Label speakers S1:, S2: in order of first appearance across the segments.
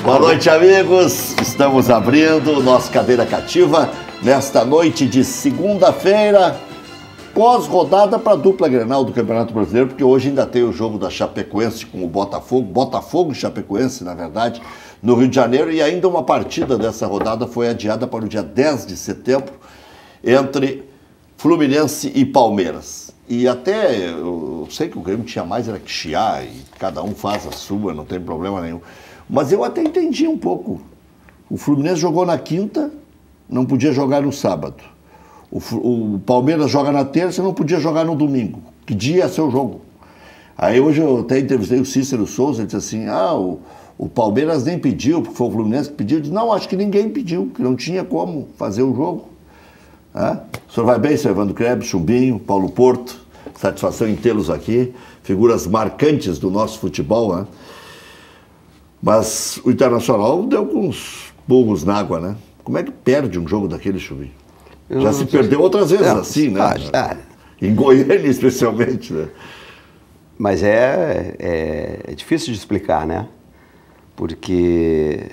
S1: Boa noite, amigos. Estamos abrindo o nosso Cadeira Cativa nesta noite de segunda-feira, pós-rodada para a dupla Grenal do Campeonato Brasileiro, porque hoje ainda tem o jogo da Chapecoense com o Botafogo e Chapecoense, na verdade, no Rio de Janeiro, e ainda uma partida dessa rodada foi adiada para o dia 10 de setembro entre Fluminense e Palmeiras. E até, eu sei que o Grêmio tinha mais era que chiar, e cada um faz a sua, não tem problema nenhum. Mas eu até entendi um pouco. O Fluminense jogou na quinta, não podia jogar no sábado. O Palmeiras joga na terça, não podia jogar no domingo. Que dia é seu jogo? Aí hoje eu até entrevistei o Cícero Souza, ele disse assim, o Palmeiras nem pediu, porque foi o Fluminense que pediu. Eu disse, não, acho que ninguém pediu, que não tinha como fazer o jogo. O senhor vai bem, seu Evandro Krebs, Chumbinho, Paulo Porto, satisfação em tê-los aqui, figuras marcantes do nosso futebol, né? Mas o Internacional deu com uns burros na água, né? Como é que perde um jogo daquele, Chumbinho? Já se perdeu outras vezes assim, né? Em Goiânia, especialmente, né?
S2: Mas é difícil de explicar, né? Porque...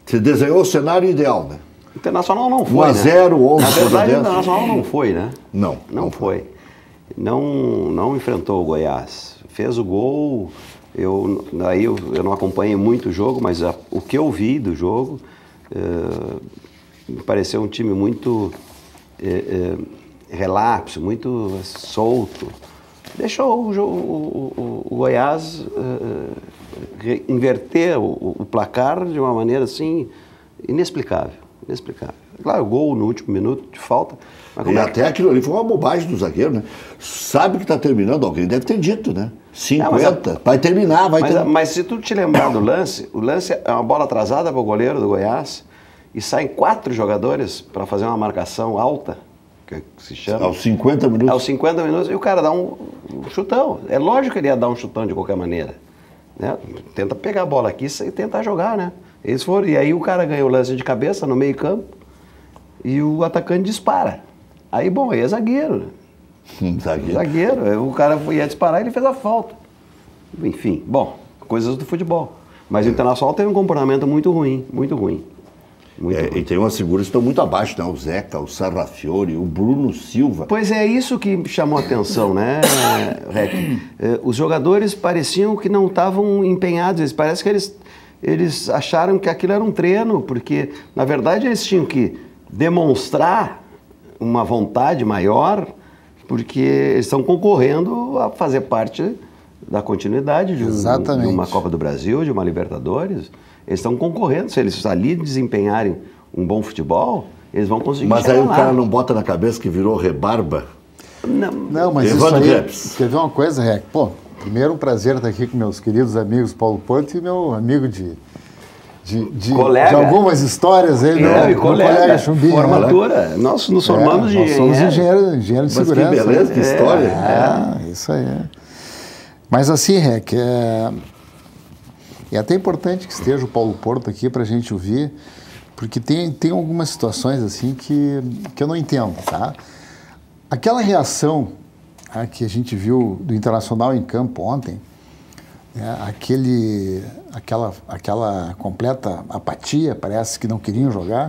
S1: Você desenhou o cenário ideal, né?
S2: O Internacional não foi,
S1: 1-0, 11,
S2: na verdade, o Internacional não foi, né?
S1: Não
S2: foi. Não enfrentou o Goiás. Fez o gol... Eu não acompanhei muito o jogo, mas o que eu vi do jogo me pareceu um time muito relapso, muito solto. Deixou o Goiás inverter o placar de uma maneira assim inexplicável. Claro, o gol no último minuto de falta.
S1: E até aquilo ali foi uma bobagem do zagueiro, né? Sabe que está terminando, alguém deve ter dito, né? 50, vai terminar,
S2: Mas se tu te lembrar do lance, o lance é uma bola atrasada para o goleiro do Goiás e saem 4 jogadores para fazer uma marcação alta, que se chama.
S1: Aos 50 minutos.
S2: Aos 50 minutos, e o cara dá um chutão. É lógico que ele ia dar um chutão de qualquer maneira. Né? Tenta pegar a bola aqui e tentar jogar, né? Eles foram, e aí o cara ganhou o lance de cabeça no meio campo e o atacante dispara. Aí, bom, aí é zagueiro. Zagueiro. O cara ia disparar e ele fez a falta. Enfim, bom, coisas do futebol. Mas o Internacional teve um comportamento muito ruim, muito ruim.
S1: E tem umas figuras que estão muito abaixo, né? O Zeca, o Sarrafiori, o Bruno Silva.
S2: Pois é, isso que chamou a atenção, né, Rec? Os jogadores pareciam que não estavam empenhados, parece que eles acharam que aquilo era um treino, porque, na verdade, eles tinham que demonstrar uma vontade maior, porque eles estão concorrendo a fazer parte da continuidade de uma Copa do Brasil, de uma Libertadores. Eles estão concorrendo. Se eles ali desempenharem um bom futebol, eles vão conseguir
S1: chegar lá. Mas aí o cara não bota na cabeça que virou rebarba?
S3: Não, mas isso aí... Quer ver uma coisa, Rec? Pô, primeiro um prazer estar aqui com meus queridos amigos Paulo Porto e meu amigo de algumas histórias aí, meu colega Chumbinho.
S2: Formatura, né? Nós nos formamos de engenheiro.
S3: Nós somos engenheiro de segurança.
S1: Que beleza, que história.
S3: Isso aí. Mas assim, Rec, é até importante que esteja o Paulo Porto aqui para a gente ouvir, porque tem algumas situações assim que eu não entendo, tá? Aquela reação que a gente viu do Internacional em campo ontem, aquela completa apatia, parece que não queriam jogar.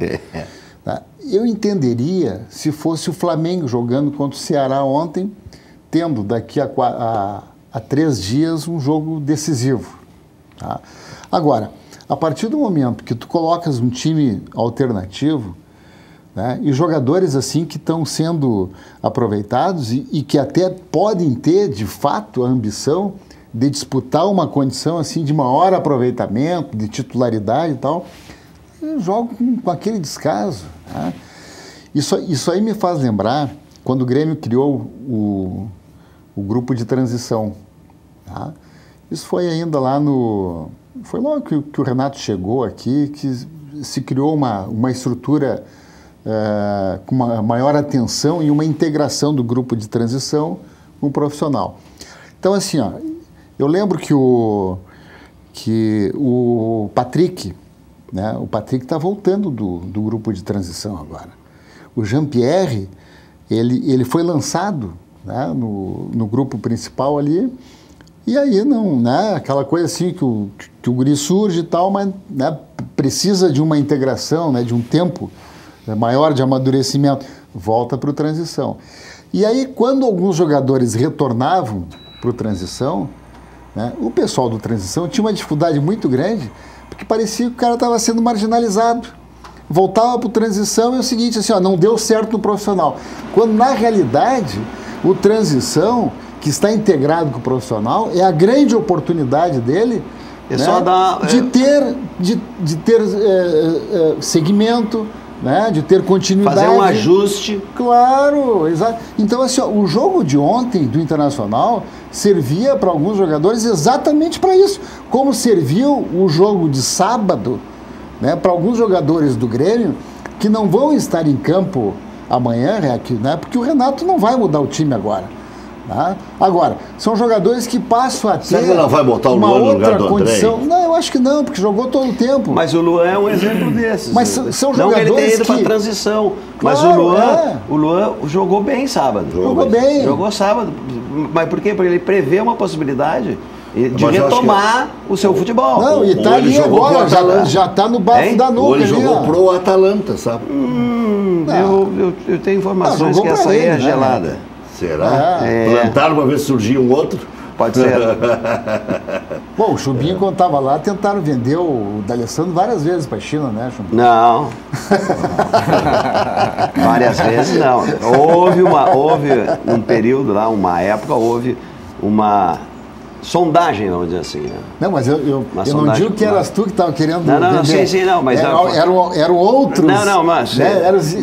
S3: Tá? Eu entenderia se fosse o Flamengo jogando contra o Ceará ontem, tendo daqui a 3 dias um jogo decisivo. Tá? Agora, a partir do momento que tu colocas um time alternativo, né, e jogadores assim que estão sendo aproveitados e que até podem ter, de fato, a ambição de disputar uma condição assim de maior aproveitamento, de titularidade e tal, jogo com aquele descaso. Né? Isso aí me faz lembrar quando o Grêmio criou o grupo de transição. Tá? Isso foi ainda lá no... Foi logo que o Renato chegou aqui, que se criou uma estrutura com uma maior atenção e uma integração do grupo de transição com o profissional. Então, assim, ó, eu lembro que o Patrick, né, o Patrick está voltando do grupo de transição agora. O Jean-Pierre, ele foi lançado, né, no grupo principal ali, E aí não, né? Aquela coisa assim que o guri surge e tal, mas né, precisa de uma integração, né, de um tempo maior de amadurecimento. Volta para o transição. E aí, quando alguns jogadores retornavam para o transição, né, o pessoal do transição tinha uma dificuldade muito grande, porque parecia que o cara estava sendo marginalizado. Voltava para o transição e é o seguinte, assim, ó, não deu certo no profissional. Quando, na realidade, o transição, que está integrado com o profissional, é a grande oportunidade dele de ter segmento, né, de ter continuidade.
S2: Fazer um ajuste.
S3: Claro, exato. Então, assim, ó, o jogo de ontem do Internacional servia para alguns jogadores exatamente para isso. Como serviu o jogo de sábado, né, para alguns jogadores do Grêmio que não vão estar em campo amanhã, né, porque o Renato não vai mudar o time agora. Tá? Agora, são jogadores que passam a ter.
S1: Será que não vai botar o
S3: uma
S1: Luan no lugar
S3: outra
S1: do André?
S3: condição. Não, eu acho que não, porque jogou todo o tempo.
S2: Mas o Luan é um exemplo desses.
S3: Mas são
S2: não
S3: jogadores
S2: que ele tenha ido
S3: que...
S2: para transição.
S3: Claro,
S2: mas o Luan jogou bem sábado.
S3: Jogou bem.
S2: Jogou sábado. Mas por quê? Porque ele prevê uma possibilidade de
S1: Mas
S2: retomar o seu futebol.
S3: Não, e tá ali agora, já tá no bafo da nuca.
S1: Ou ele
S3: ali,
S1: jogou
S3: ó.
S1: pro Atalanta, sabe?
S2: Eu tenho informações
S3: jogou
S2: que
S3: pra
S2: essa aí
S3: ele,
S2: é
S3: né?
S2: gelada.
S1: Será? Plantaram para ver se surgia um outro?
S2: Pode ser.
S3: Bom, o Chubinho, quando estava lá, tentaram vender o D'Alessandro várias vezes para a China, né, Chubinho?
S2: Não. Várias vezes não. Houve um período lá, uma época, houve uma sondagem, vamos dizer assim, né?
S3: Não, mas eu não digo que eras tu que estava querendo
S2: não,
S3: vender.
S2: sim, não, mas...
S3: Eram outros.
S2: Não, mas...
S3: Né?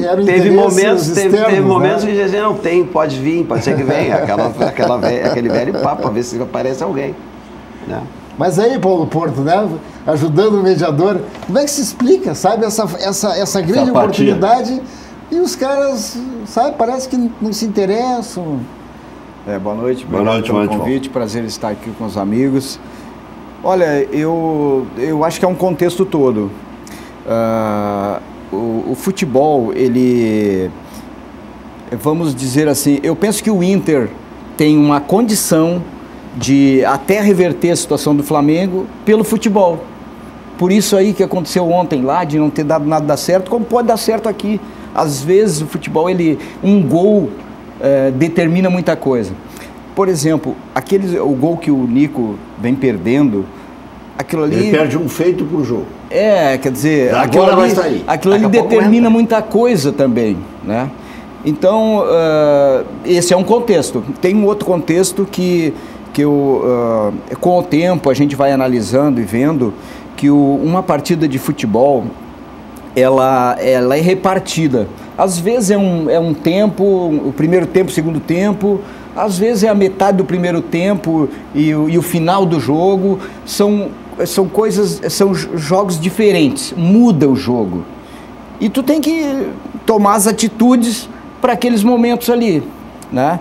S3: Eram
S2: teve momentos,
S3: externos,
S2: teve momentos
S3: né?
S2: que diziam, não, pode vir, pode ser que venha. Aquele velho papo, para ver se aparece alguém. Né?
S3: Mas aí, Paulo Porto, né? Ajudando o mediador, como é que se explica, sabe, essa grande oportunidade e os caras, sabe, parece que não se interessam.
S4: Boa noite, obrigado pelo convite, prazer estar aqui com os amigos. Olha, eu acho que é um contexto todo. O futebol, ele, vamos dizer assim, eu penso que o Inter tem uma condição de até reverter a situação do Flamengo pelo futebol. Por isso aí que aconteceu ontem lá, de não ter dado nada certo, como pode dar certo aqui. Às vezes o futebol, um gol determina muita coisa. Por exemplo, o gol que o Nico vem perdendo, aquilo ali...
S1: Ele perde um feito pro jogo.
S4: Quer dizer...
S1: Agora vai sair.
S4: Aquilo ali determina muita coisa também, né? Então, esse é um contexto. Tem um outro contexto que com o tempo a gente vai analisando e vendo que uma partida de futebol, ela é repartida. Às vezes é um tempo, o primeiro tempo, o segundo tempo, às vezes é a metade do primeiro tempo e o final do jogo. São jogos diferentes, muda o jogo. E tu tem que tomar as atitudes para aqueles momentos ali, né?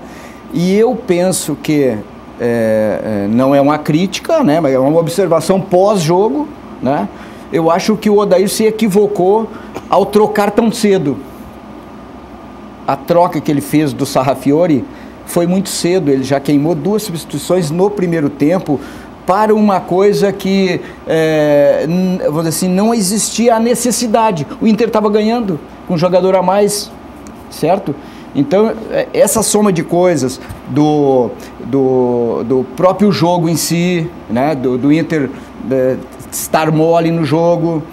S4: E eu penso que não é uma crítica, né? Mas é uma observação pós-jogo, né? Eu acho que o Odair se equivocou ao trocar tão cedo. A troca que ele fez do Sarrafiori foi muito cedo, ele já queimou 2 substituições no primeiro tempo para uma coisa que, vou dizer assim, não existia a necessidade. O Inter estava ganhando com um jogador a mais, certo? Então, essa soma de coisas do próprio jogo em si, né? do Inter estar mole no jogo,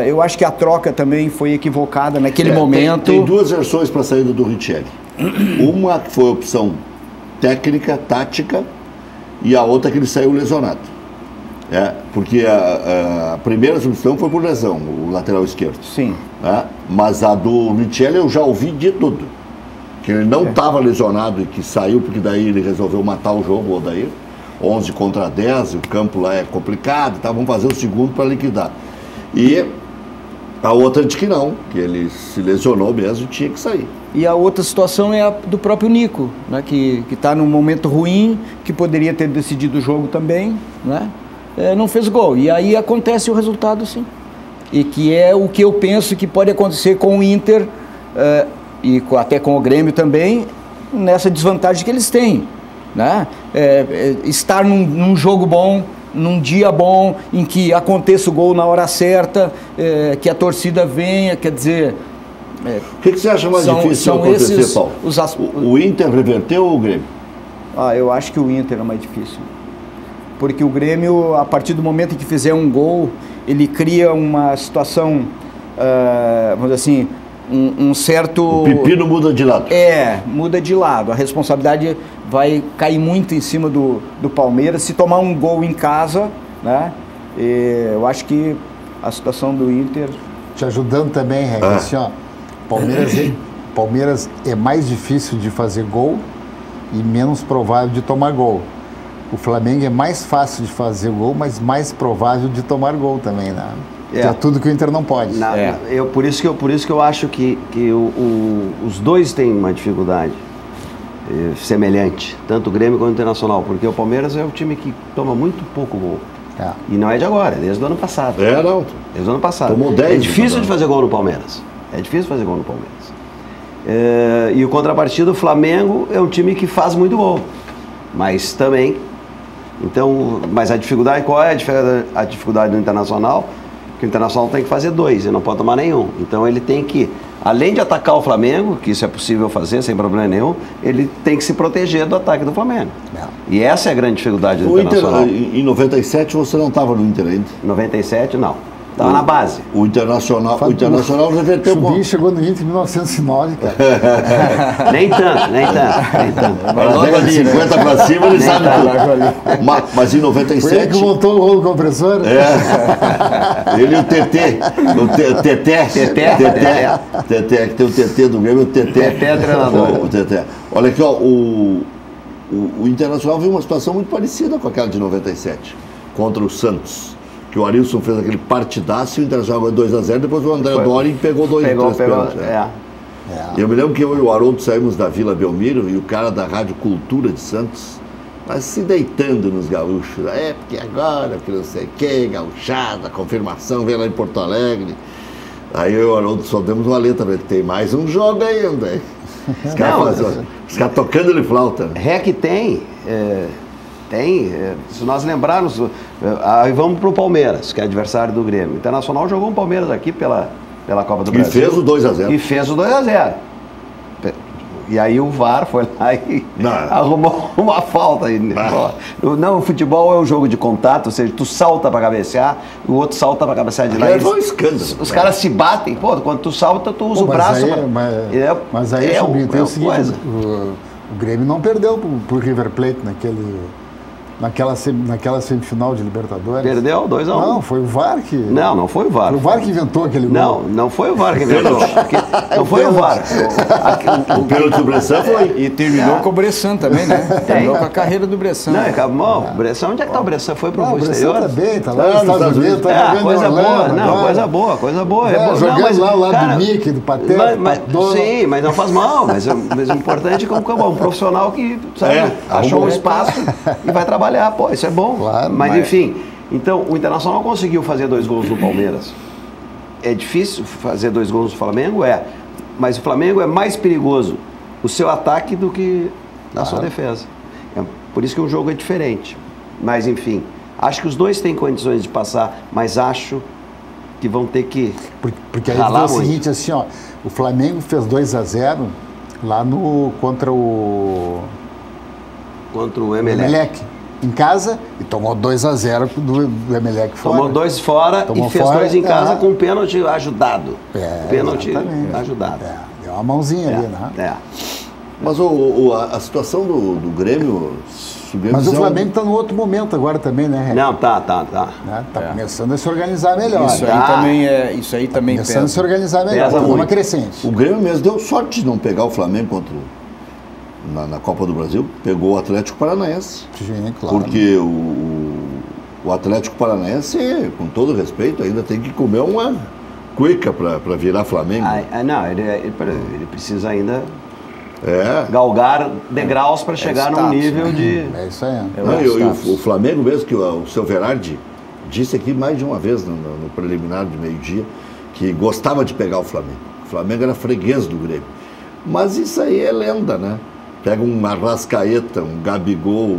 S4: eu acho que a troca também foi equivocada naquele momento.
S1: Tem 2 versões para a saída do Richelli. Uma que foi a opção técnica, tática, e a outra que ele saiu lesionado. Porque a primeira substituição foi por lesão, o lateral esquerdo.
S4: Sim.
S1: Mas a do Richelli eu já ouvi de tudo. Que ele não estava lesionado e que saiu porque daí ele resolveu matar o jogo, o Odair. 11 contra 10, o campo lá é complicado, vamos fazer o segundo para liquidar. E a outra diz que não, que ele se lesionou mesmo e tinha que sair.
S4: E a outra situação é a do próprio Nico, né, que está num momento ruim, que poderia ter decidido o jogo também, né, não fez gol. E aí acontece o resultado, sim. E que é o que eu penso que pode acontecer com o Inter e até com o Grêmio também, nessa desvantagem que eles têm. né? Estar num jogo bom, num dia bom, em que aconteça o gol na hora certa, que a torcida venha, quer dizer...
S1: O que você acha mais difícil de acontecer, Paulo? O Inter reverteu ou o Grêmio?
S4: Eu acho que o Inter é mais difícil. Porque o Grêmio, a partir do momento em que fizer um gol, ele cria uma situação, vamos dizer assim, um certo...
S1: O pepino muda de lado.
S4: Muda de lado. A responsabilidade vai cair muito em cima do Palmeiras. Se tomar um gol em casa, né? Eu acho que a situação do Inter...
S3: Te ajudando também, Reg, assim, ó, Palmeiras é mais difícil de fazer gol e menos provável de tomar gol. O Flamengo é mais fácil de fazer gol, mas mais provável de tomar gol também, né? Que é tudo que o Inter não pode.
S2: Por isso que eu acho que os dois têm uma dificuldade semelhante, tanto o Grêmio quanto o Internacional, porque o Palmeiras é o time que toma muito pouco gol. E não é de agora, é desde o ano passado.
S1: Não.
S2: Desde o ano passado.
S1: Tomou 10.
S2: É difícil de fazer gol no Palmeiras. É difícil fazer gol no Palmeiras. E o contrapartida, o Flamengo é um time que faz muito gol. Mas também... Então, mas a dificuldade, qual é a dificuldade do Internacional? Que o Internacional tem que fazer 2 e não pode tomar nenhum. Então ele tem que, além de atacar o Flamengo, que isso é possível fazer sem problema nenhum, ele tem que se proteger do ataque do Flamengo. E essa é a grande dificuldade do Internacional.
S1: Em 97 você não estava no Inter ainda?
S2: 97 não. Estava na base.
S1: O Internacional reverteu o
S3: Chubinho chegou no Inter em 1909, cara.
S2: Nem tanto.
S1: Mas logo de 50 para cima ele sabe tudo. Mas em 97...
S3: Foi ele que montou o rolo compressor?
S1: Ele e o TT. Que tem o TT do Grêmio, o TT
S2: é treinador.
S1: O TT. Olha aqui, ó, o Internacional viu uma situação muito parecida com aquela de 97, contra o Santos. Que o Arilson fez aquele partidaço e o Internacional ganhou 2-0, depois o André Doria pegou 2 pênaltis. Eu me lembro que eu e o Haroldo saímos da Vila Belmiro e o cara da Rádio Cultura de Santos, mas se deitando nos gaúchos. Porque agora, que não sei o que, gauchada, confirmação, vem lá em Porto Alegre. Aí eu e o Haroldo só demos uma letra pra ele, tem mais um jogo ainda, hein? Os caras tocando ele flauta.
S2: Rec tem... se nós lembrarmos, aí vamos para o Palmeiras, que é adversário do Grêmio. O Internacional jogou um Palmeiras aqui pela Copa do Brasil.
S1: E fez o 2-0.
S2: E fez o 2-0. E aí o VAR foi lá e arrumou uma falta. Não, o futebol é um jogo de contato, ou seja, tu salta para cabecear, o outro salta para cabecear de lá.
S1: Foi um escândalo.
S2: Os caras se batem. Quando tu salta, tu usa o braço.
S3: Mas aí, Chubinho, tem o seguinte, o Grêmio não perdeu pro River Plate naquela semifinal de Libertadores.
S2: Perdeu 2-1.
S3: Não, foi o VAR que...
S2: Não foi o VAR.
S3: Foi o VAR que inventou aquele gol.
S2: Não foi o VAR que inventou. Não foi o VAR.
S1: O pênalti do Bressan foi.
S4: E terminou com o Bressan também, né? Terminou com a carreira do Bressan.
S2: O Bressan, onde é que tá o Bressan? Foi pro exterior?
S3: O Bressan tá bem, tá lá nos Estados Unidos, tá jogando
S2: coisa boa.
S3: Jogando lá o lado do Mickey, do Pateta,
S2: sim, mas não faz mal. Mas o importante é como um profissional que achou um espaço e vai trabalhar. Isso é bom.
S3: Claro,
S2: mas enfim, então o Internacional conseguiu fazer 2 gols no Palmeiras. É difícil fazer 2 gols no Flamengo? Mas o Flamengo é mais perigoso o seu ataque do que a sua defesa. Por isso que o jogo é diferente. Mas enfim, acho que os dois têm condições de passar, mas acho que vão ter que
S3: porque aí é o seguinte, assim, ó, o Flamengo fez 2-0 lá contra o Emelec. Em casa e tomou 2-0 do Emelec fora.
S2: Tomou 2 fora e fez 2 em casa com um pênalti ajudado. Pênalti ajudado.
S3: Deu uma mãozinha ali, né?
S1: Mas a situação do Grêmio...
S3: Mas o Flamengo está no outro momento agora também, né?
S2: Não, tá.
S3: Tá começando a se organizar melhor.
S4: Isso aí também
S3: começando a se organizar melhor, tá uma crescente.
S1: O Grêmio mesmo deu sorte de não pegar o Flamengo na Copa do Brasil, pegou o Atlético Paranaense.
S3: Sim, claro.
S1: Porque o Atlético Paranaense, com todo respeito, ainda tem que comer uma cuica para virar Flamengo.
S2: Não, ele precisa ainda galgar degraus para chegar num nível de...
S3: É isso aí.
S1: O Flamengo mesmo, que o seu Verardi disse aqui mais de uma vez no preliminar de meio-dia, que gostava de pegar o Flamengo. O Flamengo era freguês do Grêmio. Mas isso aí é lenda, né? pega um Arrascaeta, um Gabigol,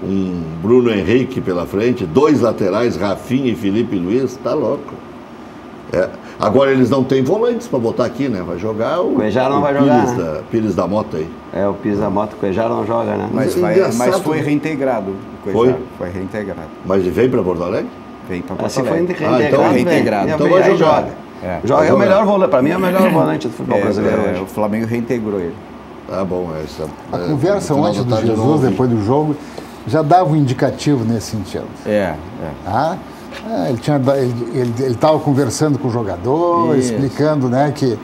S1: um Bruno Henrique pela frente, 2 laterais, Rafinha e Felipe Luiz, tá louco. Agora eles não têm volantes para botar aqui, né? Vai jogar o
S2: Cuejara não vai
S1: Pires,
S2: jogar, né?
S1: Pires da Mota aí.
S2: O Pires da Mota, o Cuejara não joga, né?
S4: Mas foi reintegrado. Foi reintegrado.
S1: Mas ele veio para Porto Alegre?
S4: Veio para Porto
S2: Se
S4: Alegre.
S2: foi reintegrado,
S1: então vai jogar.
S2: Joga é o melhor volante, para mim é o melhor volante do futebol brasileiro hoje.
S4: O Flamengo reintegrou ele.
S1: Tá bom,
S3: a conversa antes do Jesus, depois do jogo, já dava um indicativo nesse sentido. Ele estava conversando com o jogador, explicando, né, que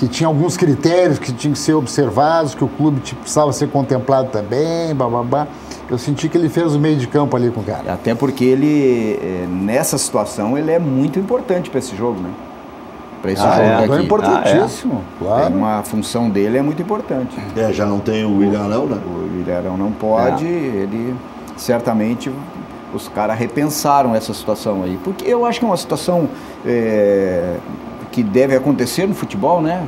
S3: tinha alguns critérios que tinham que ser observados, que o clube precisava ser contemplado também, bababá. Eu senti que ele fez o meio de campo ali com o cara.
S4: Até porque ele, nessa situação, ele é muito importante para esse jogo, né? Para esse jogo aqui.
S3: É importantíssimo, claro.
S4: Uma função dele é muito importante.
S1: Já não tem o William Arão, né?
S4: O William Arão não pode, ele certamente... Os caras repensaram essa situação aí, porque eu acho que é uma situação que deve acontecer no futebol, né?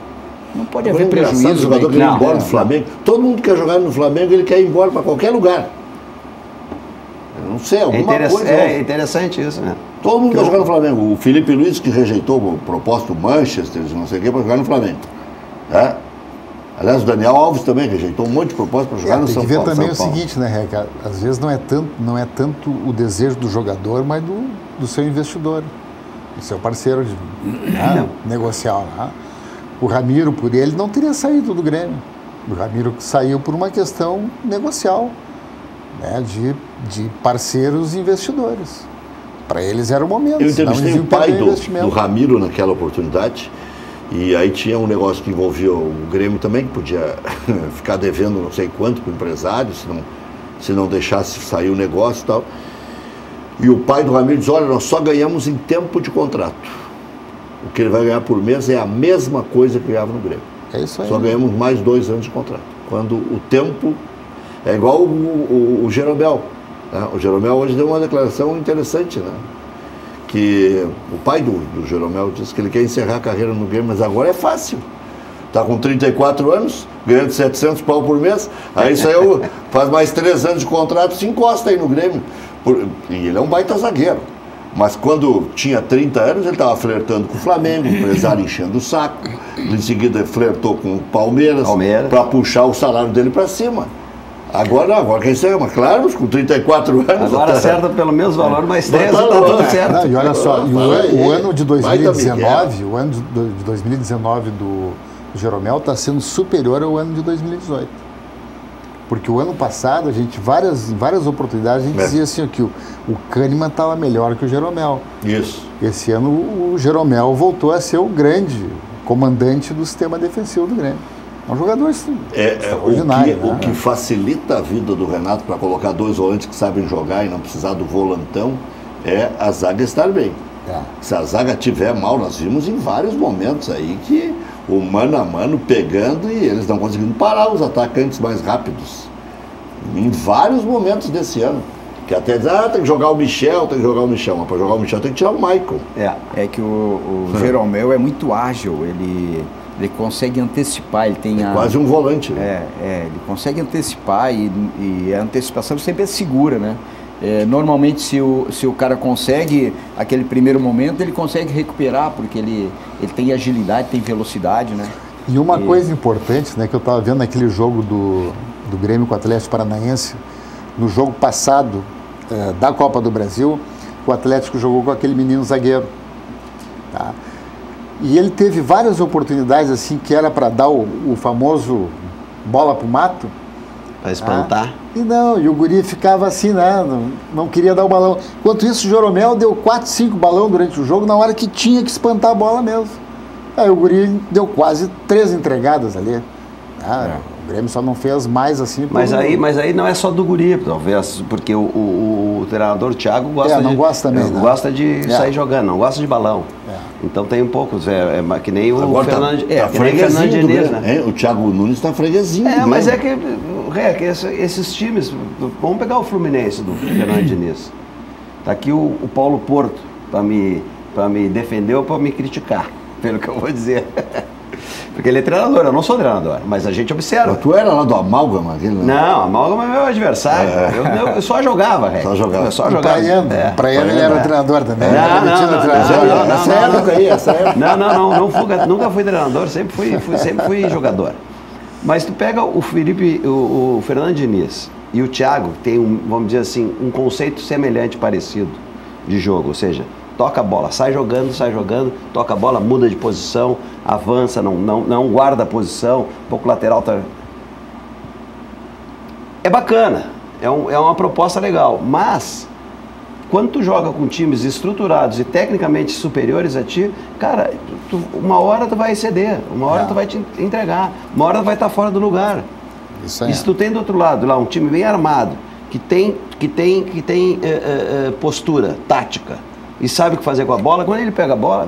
S4: Não pode haver prejuízo. O
S1: jogador quer ir embora do Flamengo. Todo mundo que quer jogar no Flamengo, ele quer ir embora para qualquer lugar. Eu não sei, alguma coisa.
S2: É interessante isso, né?
S1: Todo mundo quer jogar no Flamengo. O Felipe Luiz, que rejeitou o propósito do Manchester, não sei o quê, para jogar no Flamengo. Aliás, o Daniel Alves também rejeitou um monte de propósito para jogar no São Paulo.
S3: Tem que ver também o seguinte, né, Reca? Às vezes não é tanto o desejo do jogador, mas do seu investidor, do seu parceiro de negociar. Né? O Ramiro, por ele, não teria saído do Grêmio. O Ramiro saiu por uma questão negocial, né, de parceiros investidores. Para eles era o momento.
S1: Eu entrevistei o pai do Ramiro naquela oportunidade. E aí tinha um negócio que envolvia o Grêmio também, que podia ficar devendo não sei quanto para o empresário, se não deixasse sair o negócio e tal. E o pai do Ramiro diz, olha, nós só ganhamos em tempo de contrato. O que ele vai ganhar por mês é a mesma coisa que ganhava no Grêmio.
S3: É isso aí.
S1: Só ganhamos mais 2 anos de contrato. Quando o tempo é igual o Jeromel. Né? O Jeromel hoje deu uma declaração interessante, né? Que o pai do Jeromel disse que ele quer encerrar a carreira no Grêmio, mas agora é fácil. Está com 34 anos, ganhando 700 pau por mês, aí saiu, faz mais 3 anos de contrato, se encosta aí no Grêmio. E ele é um baita zagueiro. Mas quando tinha 30 anos, ele estava flertando com o Flamengo, o empresário enchendo o saco. Em seguida, flertou com o Palmeiras. Para puxar o salário dele para cima. Agora quem sabe, claro, com 34 anos...
S2: Agora acerta pelo mesmo valor, mais 3 e está tudo certo.
S3: Não, e olha só, o ano de 2019, do Jeromel está sendo superior ao ano de 2018. Porque o ano passado, a gente, várias oportunidades, a gente dizia assim, que o Kahneman estava melhor que o Jeromel.
S1: Isso.
S3: Esse ano o Jeromel voltou a ser o grande comandante do sistema defensivo do Grêmio. É um jogador extraordinário.
S1: O que facilita a vida do Renato para colocar 2 volantes que sabem jogar e não precisar do volantão é a zaga estar bem. Se a zaga tiver mal, nós vimos em vários momentos aí que o mano a mano pegando e eles não conseguindo parar os atacantes mais rápidos. Em vários momentos desse ano. Que até diz, tem que jogar o Michel, mas para jogar o Michel tem que tirar o Michael.
S4: É que o Jeromel é muito ágil, ele consegue antecipar, ele tem
S1: quase um volante.
S4: Ele consegue antecipar e a antecipação sempre é segura, né? Normalmente se o cara consegue aquele primeiro momento, ele consegue recuperar, porque ele tem agilidade, tem velocidade, né?
S3: E uma coisa importante, né, que eu estava vendo naquele jogo do Grêmio com o Atlético Paranaense, no jogo passado da Copa do Brasil, o Atlético jogou com aquele menino zagueiro, tá? E ele teve várias oportunidades assim que era para dar o famoso bola pro mato.
S2: Para espantar.
S3: E o guri ficava assim, né? Não queria dar o balão. Enquanto isso, o Jeromel deu 4, 5 balão durante o jogo, na hora que tinha que espantar a bola mesmo. Aí o guri deu quase 3 entregadas ali. O Grêmio só não fez mais assim.
S2: Mas aí não é só do guri, talvez, porque o treinador Thiago gosta de sair jogando, não gosta de balão. Então tem um pouco, que nem o Fernando Diniz,
S1: né? O Thiago Nunes está freguesinho.
S2: Mas é que esses times, vamos pegar o Fluminense do Fernando Diniz. Está aqui o Paulo Porto para me defender ou para me criticar, pelo que eu vou dizer. Porque ele é treinador, eu não sou treinador, mas a gente observa.
S1: Tu era lá do Amálgama? Aquele, né?
S2: Não, Amálgama é meu adversário. Eu só jogava, velho.
S1: Só jogava.
S2: Eu só jogava.
S3: Praiano ele era o treinador também.
S2: Nunca fui treinador, sempre fui jogador. Mas tu pega o o Fernando Diniz e o Thiago, tem vamos dizer assim, um conceito semelhante, parecido de jogo, ou seja, toca a bola, sai jogando, toca a bola, muda de posição, avança, não guarda a posição, um pouco lateral. É bacana, é uma proposta legal, mas quando tu joga com times estruturados e tecnicamente superiores a ti, cara, uma hora tu vai exceder, uma hora tu vai te entregar, uma hora tu vai estar fora do lugar.
S3: Isso aí.
S2: E se tu tem do outro lado lá um time bem armado, que tem postura, tática, e sabe o que fazer com a bola, quando ele pega a bola,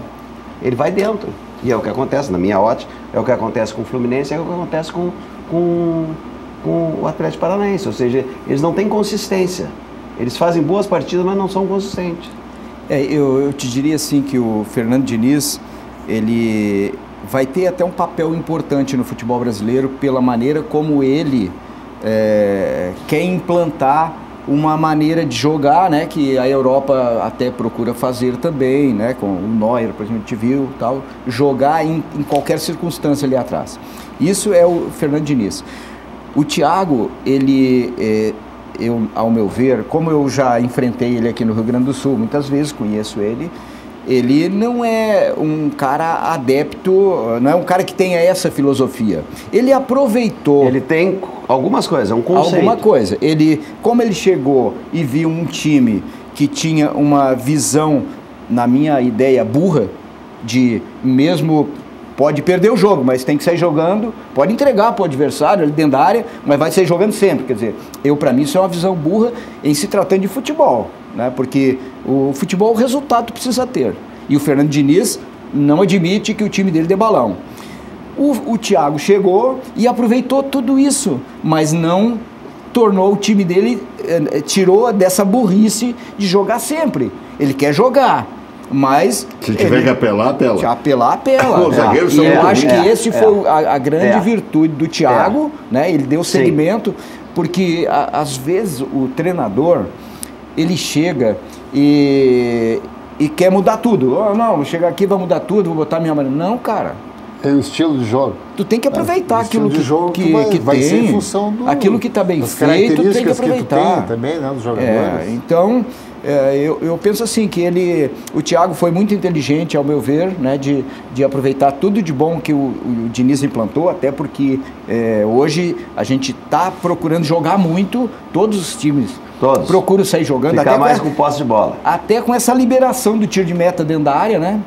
S2: ele vai dentro. E é o que acontece, na minha ótica, é o que acontece com o Fluminense, é o que acontece com o Atlético Paranaense. Ou seja, eles não têm consistência. Eles fazem boas partidas, mas não são consistentes.
S4: Eu te diria assim que o Fernando Diniz, ele vai ter até um papel importante no futebol brasileiro pela maneira como ele quer implantar uma maneira de jogar, né, que a Europa até procura fazer também, né, com o Neuer, por exemplo, a gente viu, tal, jogar em qualquer circunstância ali atrás. Isso é o Fernando Diniz. O Thiago, ele, ao meu ver, como eu já enfrentei ele aqui no Rio Grande do Sul, muitas vezes conheço ele não é um cara adepto, não é um cara que tenha essa filosofia. Ele aproveitou...
S2: Ele tem algumas coisas, é um conceito.
S4: Alguma coisa. Como ele chegou e viu um time que tinha uma visão, na minha ideia, burra, de mesmo... Pode perder o jogo, mas tem que sair jogando, pode entregar para o adversário ali dentro da área, mas vai sair jogando sempre. Quer dizer, para mim isso é uma visão burra em se tratando de futebol, né? Porque o futebol, o resultado precisa ter. E o Fernando Diniz não admite que o time dele dê balão. O Thiago chegou e aproveitou tudo isso, mas não tornou o time dele, tirou dessa burrice de jogar sempre. Ele quer jogar. Mas
S1: se tiver que apelar, apela.
S4: Se apelar, apela. E eu acho que esse foi a grande virtude do Thiago, né? Ele deu segmento, porque às vezes o treinador, ele chega e quer mudar tudo. Oh, não, vou chegar aqui, vai mudar tudo, vou botar minha maneira. Não, cara.
S3: É o estilo de jogo.
S4: Tu tem que aproveitar aquilo que
S3: vai
S4: tem,
S3: ser em função
S4: aquilo que está bem feito, tu tem que aproveitar.
S3: Que tu tem também, né, dos jogadores.
S4: Então, eu penso assim que o Thiago foi muito inteligente, ao meu ver, né, de aproveitar tudo de bom que o Diniz implantou, até porque hoje a gente está procurando jogar muito, todos os times procuram sair jogando.
S2: Ficar mais com posse de bola.
S4: Até com essa liberação do tiro de meta dentro da área, né?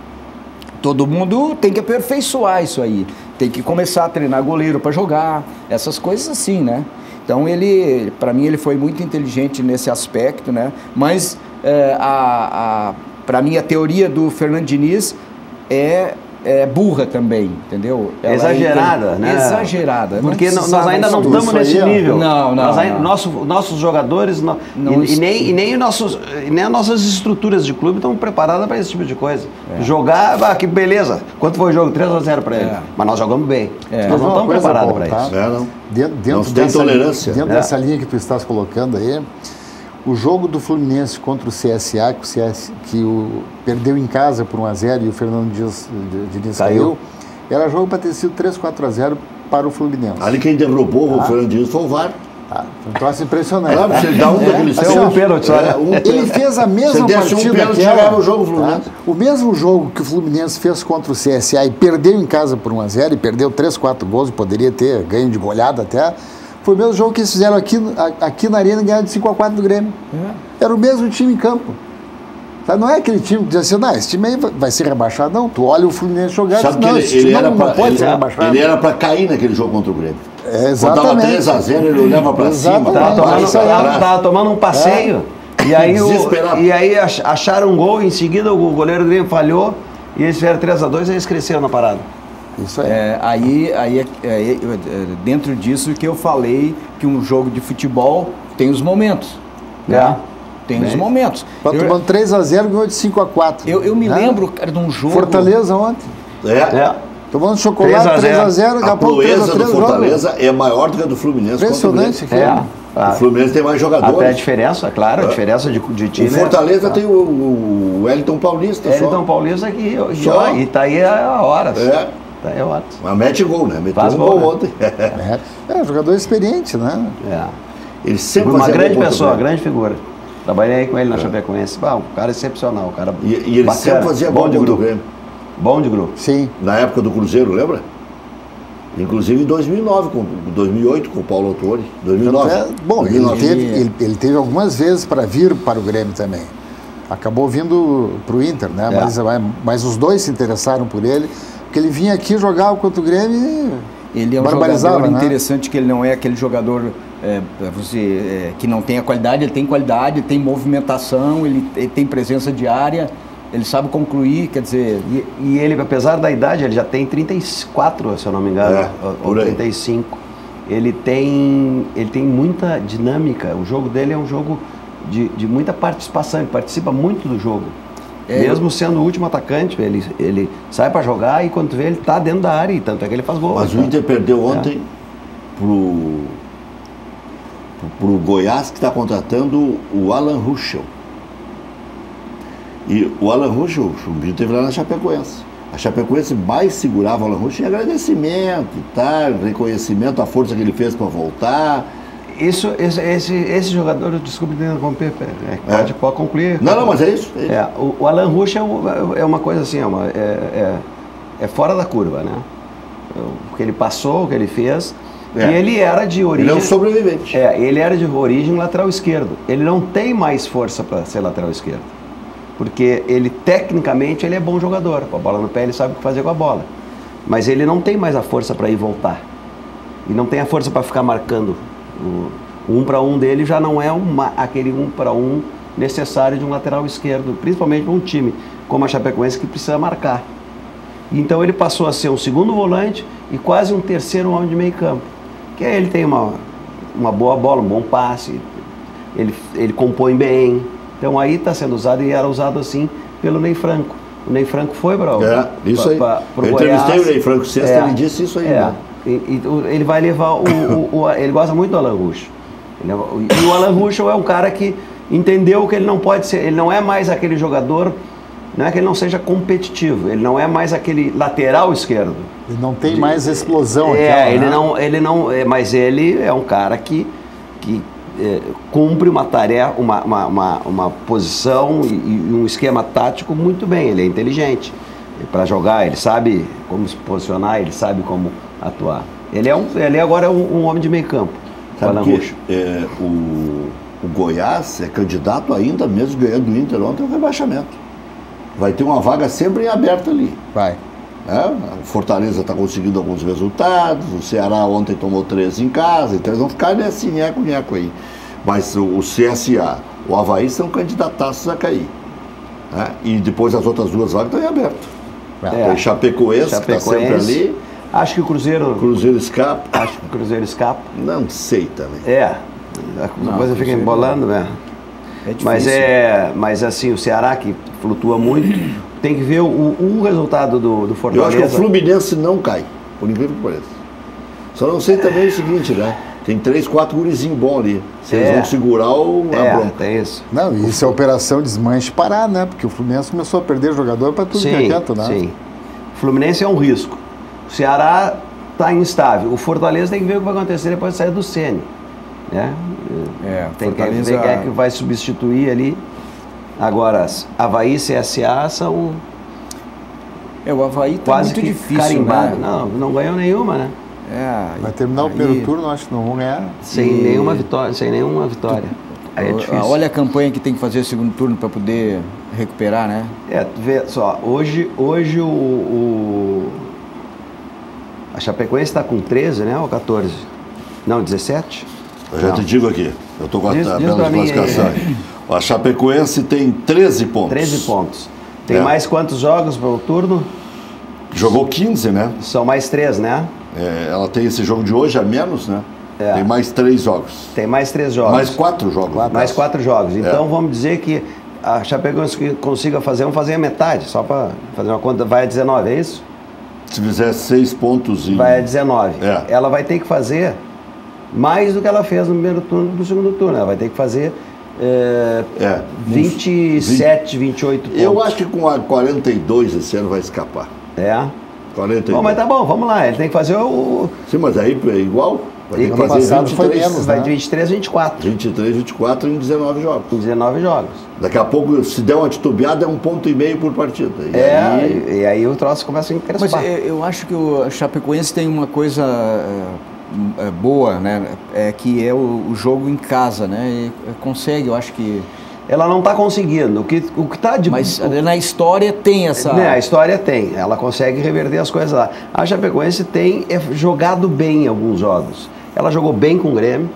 S4: Todo mundo tem que aperfeiçoar isso aí. Tem que começar a treinar goleiro para jogar, essas coisas assim, né? Então para mim, ele foi muito inteligente nesse aspecto, né? Mas para mim, a teoria do Fernando Diniz é burra também, entendeu?
S2: Ela exagerada, né?
S4: Exagerada.
S2: Porque nós ainda não estamos nesse nível.
S4: Não.
S2: Nossos jogadores nem as nossas estruturas de clube estão preparadas para esse tipo de coisa. Jogar, que beleza. Quanto foi o jogo? 3-0 para ele. Mas nós jogamos bem. Nós não estamos preparados para isso.
S3: Dentro dessa linha que tu estás colocando aí, o jogo do Fluminense contra o CSA, perdeu em casa por 1-0 e o Fernando Diniz caiu, era jogo para ter sido 3-4-0 para o Fluminense.
S1: Ali quem derrubou o Fernando Diniz foi o VAR.
S3: Um troço impressionante.
S1: Claro, você dá daqueles
S3: pênalti. Ele fez a mesma partida
S1: o jogo Fluminense.
S3: O mesmo jogo que o Fluminense fez contra o CSA e perdeu em casa por 1-0 e perdeu 3-4 gols, poderia ter ganho de goleada até. Foi o mesmo jogo que eles fizeram aqui na Arena e ganharam de 5-4 do Grêmio. Era o mesmo time em campo. Não é aquele time que diz assim, não, esse time aí vai ser rebaixado. Não, tu olha o Fluminense jogar, não pode ser rebaixado.
S1: Ele era para cair naquele jogo contra o Grêmio.
S3: Exatamente.
S1: Quando estava 3-0, ele olhava para cima.
S2: Tava tomando um passeio. E aí acharam um gol, em seguida o goleiro do Grêmio falhou e eles fizeram 3-2 e eles cresceram na parada.
S3: Isso aí.
S4: Dentro disso que eu falei que um jogo de futebol tem os momentos. Né? Tem os momentos.
S3: Tomando 3-0, ganhou de 5-4.
S4: Eu me lembro, cara, de um jogo...
S3: Fortaleza ontem. Tomando chocolate 3x0, daqui
S1: A
S3: a pouco
S1: proeza
S3: 3x3
S1: do Fortaleza é maior do que a do Fluminense.
S3: Impressionante.
S1: O Fluminense tem mais jogadores.
S2: Até a diferença, claro, a diferença de time.
S1: O Fortaleza tem o Wellington Paulista.
S2: Wellington Paulista que só. E tá aí há horas. Tá aí há horas.
S1: Mas mete gol, né? Meteu
S2: Faz
S1: um gol
S2: gol, né?
S1: ontem.
S3: Jogador experiente, né?
S1: Ele sempre
S2: Uma
S1: fazia
S2: grande
S1: gol
S2: pessoa,
S1: contra o
S2: grande figura. Trabalhei com ele na Chapecoense. Um cara excepcional, um cara
S1: Grêmio. E ele
S2: bacana,
S1: sempre fazia gol contra o Grêmio.
S2: Bom de grupo.
S3: Sim.
S1: Na época do Cruzeiro, lembra? Inclusive em 2009, 2008 com o Paulo Autori. 2009.
S3: Bom,
S1: 2009.
S3: ele teve algumas vezes para vir para o Grêmio também. Acabou vindo para o Inter, né? Mas os dois se interessaram por ele, porque ele vinha aqui, jogava contra o Grêmio e
S4: ele é um jogador interessante, que ele não é aquele jogador que não tem a qualidade, ele tem qualidade, tem movimentação, ele tem presença diária. Ele sabe concluir, quer dizer...
S2: E ele, apesar da idade, ele já tem 34, se eu não me engano, ou 35. Ele tem muita dinâmica. O jogo dele é um jogo de muita participação, ele participa muito do jogo. Mesmo sendo o último atacante, ele sai para jogar e quando vê, ele está dentro da área, e tanto é que ele faz gol.
S1: Mas o Inter perdeu ontem pro Goiás, que está contratando o Alan Ruschel. E o Alan Ruschel, o Binho teve lá na Chapecoense. A Chapecoense mais segurava o Alan Ruschel em agradecimento e tal, reconhecimento, a força que ele fez para voltar.
S2: Esse jogador, desculpe interromper, pode concluir.
S1: Não, mas é isso.
S2: O Alan Ruschel é uma coisa assim, é fora da curva, né? O que ele passou, o que ele fez. E ele era de origem...
S1: Ele é um sobrevivente.
S2: Ele era de origem lateral esquerdo. Ele não tem mais força para ser lateral esquerdo. Porque ele, tecnicamente, ele é bom jogador. Com a bola no pé, ele sabe o que fazer com a bola. Mas ele não tem mais a força para ir e voltar. E não tem a força para ficar marcando. O 1 para 1 dele já não é aquele 1 para 1 necessário de um lateral esquerdo, principalmente para um time como a Chapecoense, que precisa marcar. Então ele passou a ser um segundo volante e quase um terceiro homem de meio campo. Que ele tem uma boa bola, um bom passe, ele compõe bem. Então aí está sendo usado e era usado assim pelo Ney Franco. O Ney Franco foi para o
S1: isso aí. Eu entrevistei o Ney Franco sexta, ele disse isso aí.
S2: Ele vai levar ele gosta muito do Alan Ruschel. E o Alan Ruschel é um cara que entendeu que ele não pode ser, ele não é mais aquele jogador, não é que ele não seja competitivo, ele não é mais aquele lateral esquerdo.
S3: Ele não tem mais explosão.
S2: Mas ele é um cara que cumpre uma tarefa, uma posição e um esquema tático muito bem. Ele é inteligente para jogar, ele sabe como se posicionar, ele sabe como atuar. Ele agora é um homem de meio campo.
S1: Sabe que o Goiás é candidato ainda, mesmo ganhando do Inter ontem, ao rebaixamento. Vai ter uma vaga sempre em aberto ali.
S3: Vai.
S1: O Fortaleza está conseguindo alguns resultados, o Ceará ontem tomou 13 em casa, então eles vão ficar nesse nheco-nheco aí. Mas o CSA, o Avaí são candidataços a cair. E depois as outras duas vagas estão em aberto. Tem Chapecoense, que está sempre ali.
S2: Acho que o Cruzeiro
S1: escapa.
S2: Acho que o Cruzeiro escapa.
S1: Não sei também.
S2: A coisa fica embolando, né?
S4: É difícil.
S2: Mas assim, o Ceará, que flutua muito, tem que ver o resultado do Fortaleza.
S1: Eu acho que o Fluminense não cai, por incrível que pareça. Só não sei também o seguinte, né? Tem 3, 4 gurizinhos bons ali. Se eles vão segurar a bronca.
S2: Tem isso.
S3: Não, e isso é operação desmanche parar, né? Porque o Fluminense começou a perder jogador para tudo que é canto, né?
S2: Sim. O Fluminense é um risco. O Ceará está instável. O Fortaleza tem que ver o que vai acontecer depois de sair do Ceni. Né? Tem que ver quem é que vai substituir ali. Agora, Avaí e CSA são...
S4: O Avaí está
S2: quase
S4: muito
S2: que
S4: difícil,
S2: carimbado.
S4: né?
S2: Não ganhou nenhuma, né?
S3: Vai terminar o primeiro turno, acho que não vão ganhar.
S2: Sem nenhuma vitória. Aí é difícil.
S4: Olha a campanha que tem que fazer o segundo turno para poder recuperar, né?
S2: Tu vê só, hoje a Chapecoense está com 13, né? Ou 14? Não, 17?
S1: Eu já te digo aqui, eu estou com a tabela de classificação aí. A Chapecoense tem 13 pontos.
S2: 13 pontos. Tem mais quantos jogos para o turno?
S1: Jogou 15, né?
S2: São mais 3, né?
S1: Ela tem esse jogo de hoje a menos, né? Tem mais 3 jogos.
S2: Tem mais 3 jogos.
S1: Mais 4 jogos.
S2: Mais 4 jogos. Então vamos dizer que a Chapecoense consiga fazer, vamos fazer a metade, só para fazer uma conta, vai a 19, é isso?
S1: Se fizer 6 pontos em...
S2: vai a 19.
S1: É.
S2: Ela vai ter que fazer mais do que ela fez no primeiro turno do segundo turno. Ela vai ter que fazer 27, 28 pontos.
S1: Eu acho que com a 42 esse ano vai escapar.
S2: É.
S1: 42.
S2: Bom, mas tá bom, vamos lá. Ele tem que fazer o...
S1: Sim, mas aí é igual. Vai ter que
S3: ano
S1: fazer
S3: passado foi
S1: 23,
S3: menos,
S2: Vai
S3: né?
S2: de 23, 24.
S1: 23, 24 em 19 jogos.
S2: Com 19 jogos.
S1: Daqui a pouco, se der uma titubeada, é 1,5 ponto por partida.
S2: E aí o troço começa a
S4: Mas
S2: encrespar.
S4: eu acho que o Chapecoense tem uma coisa boa, né? Que é o jogo em casa, né? E consegue, eu acho que...
S2: Ela não está conseguindo. O que tá de...
S4: Mas na história tem essa...
S2: Né, a história tem. Ela consegue reverter as coisas lá. A Chapecoense tem jogado bem em alguns jogos. Ela jogou bem com o Grêmio.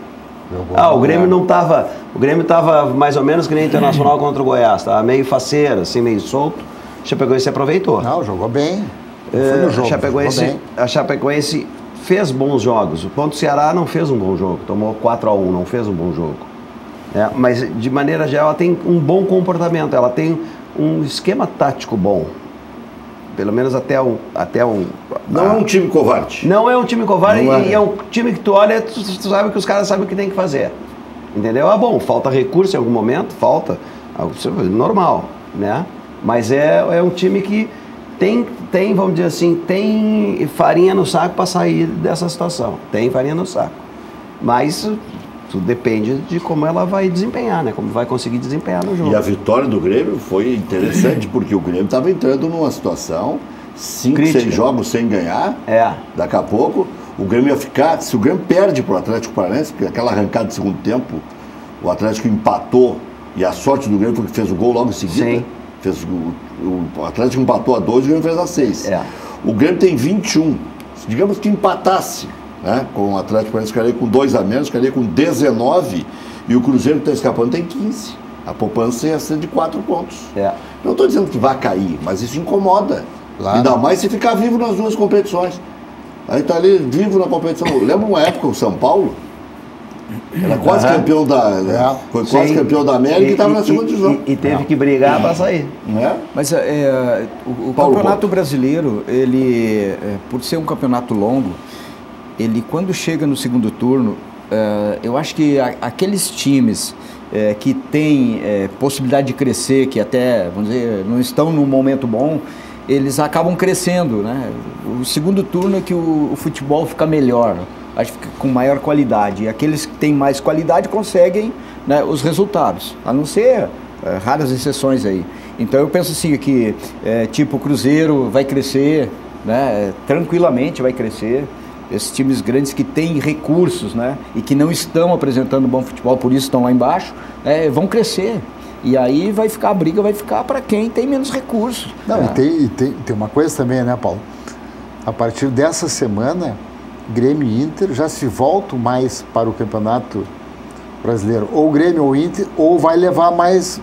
S2: O Grêmio não estava... O Grêmio estava mais ou menos que nem Internacional contra o Goiás. Estava meio faceiro, assim, meio solto. A Chapecoense aproveitou.
S3: Não, jogou bem. Foi no jogo,
S2: A Chapecoense fez bons jogos. O Ponto Ceará não fez um bom jogo. Tomou 4-1, não fez um bom jogo. Mas, de maneira geral, ela tem um bom comportamento. Ela tem um esquema tático bom. Pelo menos até um...
S1: Não é um time covarde.
S2: Não é um time covarde
S1: Não é.
S2: e é um time que tu olha, tu sabe que os caras sabem o que tem que fazer. Entendeu? Bom, falta recurso em algum momento, falta. Normal, né? Mas é um time que tem, vamos dizer assim, tem farinha no saco para sair dessa situação. Tem farinha no saco. Mas tudo depende de como ela vai desempenhar, né? Como vai conseguir desempenhar no jogo.
S1: E a vitória do Grêmio foi interessante, porque o Grêmio estava entrando numa situação, 5, 6 jogos sem ganhar. Daqui a pouco, o Grêmio ia ficar... Se o Grêmio perde para o Atlético Paranaense, porque aquela arrancada de segundo tempo, o Atlético empatou, e a sorte do Grêmio foi que fez o gol logo em seguida.
S2: Sim.
S1: O Atlético empatou a 2 e o Grêmio fez a 6. O Grêmio tem 21. Digamos que empatasse, né, com o Atlético Paranaense, ficaria com 2 a menos, ficaria com 19, e o Cruzeiro que está escapando tem 15. A poupança ia ser de 4 pontos. Não estou dizendo que vai cair, mas isso incomoda.
S3: Claro.
S1: Ainda mais se ficar vivo nas duas competições. Aí está ali vivo na competição. Lembra uma época o São Paulo? Era quase campeão da... Foi quase campeão da América e estava na segunda divisão.
S2: E teve que brigar para sair.
S4: Mas o Campeonato Brasileiro, ele, por ser um campeonato longo, ele quando chega no segundo turno, eu acho que aqueles times que têm possibilidade de crescer, que até, vamos dizer, não estão num momento bom, eles acabam crescendo, né? O segundo turno é que o futebol fica melhor, acho que fica com maior qualidade. E aqueles que têm mais qualidade conseguem, né, os resultados, a não ser raras exceções aí. Então eu penso assim que tipo o Cruzeiro vai crescer, né, tranquilamente vai crescer. Esses times grandes que têm recursos, né, e que não estão apresentando bom futebol, por isso estão lá embaixo, vão crescer. E aí vai ficar a briga, vai ficar para quem tem menos recursos.
S3: Não, e tem uma coisa também, né, Paulo? A partir dessa semana, Grêmio e Inter já se voltam mais para o Campeonato Brasileiro. Ou Grêmio ou Inter, ou vai levar mais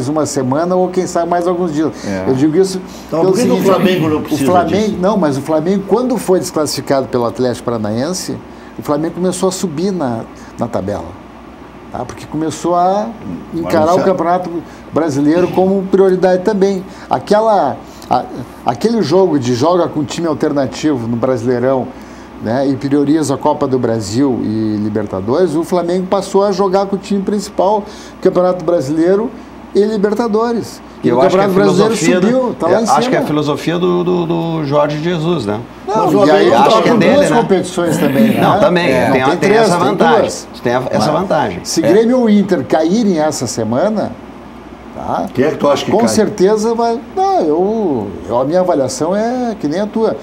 S3: uma semana, ou quem sabe mais alguns dias. Eu digo isso
S1: então, por que o Flamengo não precisa disso?
S3: Não, mas o Flamengo, quando foi desclassificado pelo Atlético Paranaense, o Flamengo começou a subir na tabela. Tá? Porque começou a encarar o Campeonato Brasileiro como prioridade também. Aquele jogo de joga com time alternativo no Brasileirão, né, e prioriza a Copa do Brasil e Libertadores, o Flamengo passou a jogar com o time principal, Campeonato Brasileiro e Libertadores. E o Campeonato Brasileiro subiu, tá lá em cima.
S2: Acho que é a filosofia do Jorge Jesus, né?
S3: Não, e aí
S2: acho que é
S3: com
S2: dele,
S3: duas
S2: né?
S3: competições também, né?
S2: Não, também. Tem essa vantagem. Tem essa
S3: Mas,
S2: vantagem.
S3: Se Grêmio ou Inter caírem essa semana, tá?
S1: Quem é que tu acha que
S3: com
S1: cai?
S3: certeza vai... Não, a minha avaliação é que nem a tua.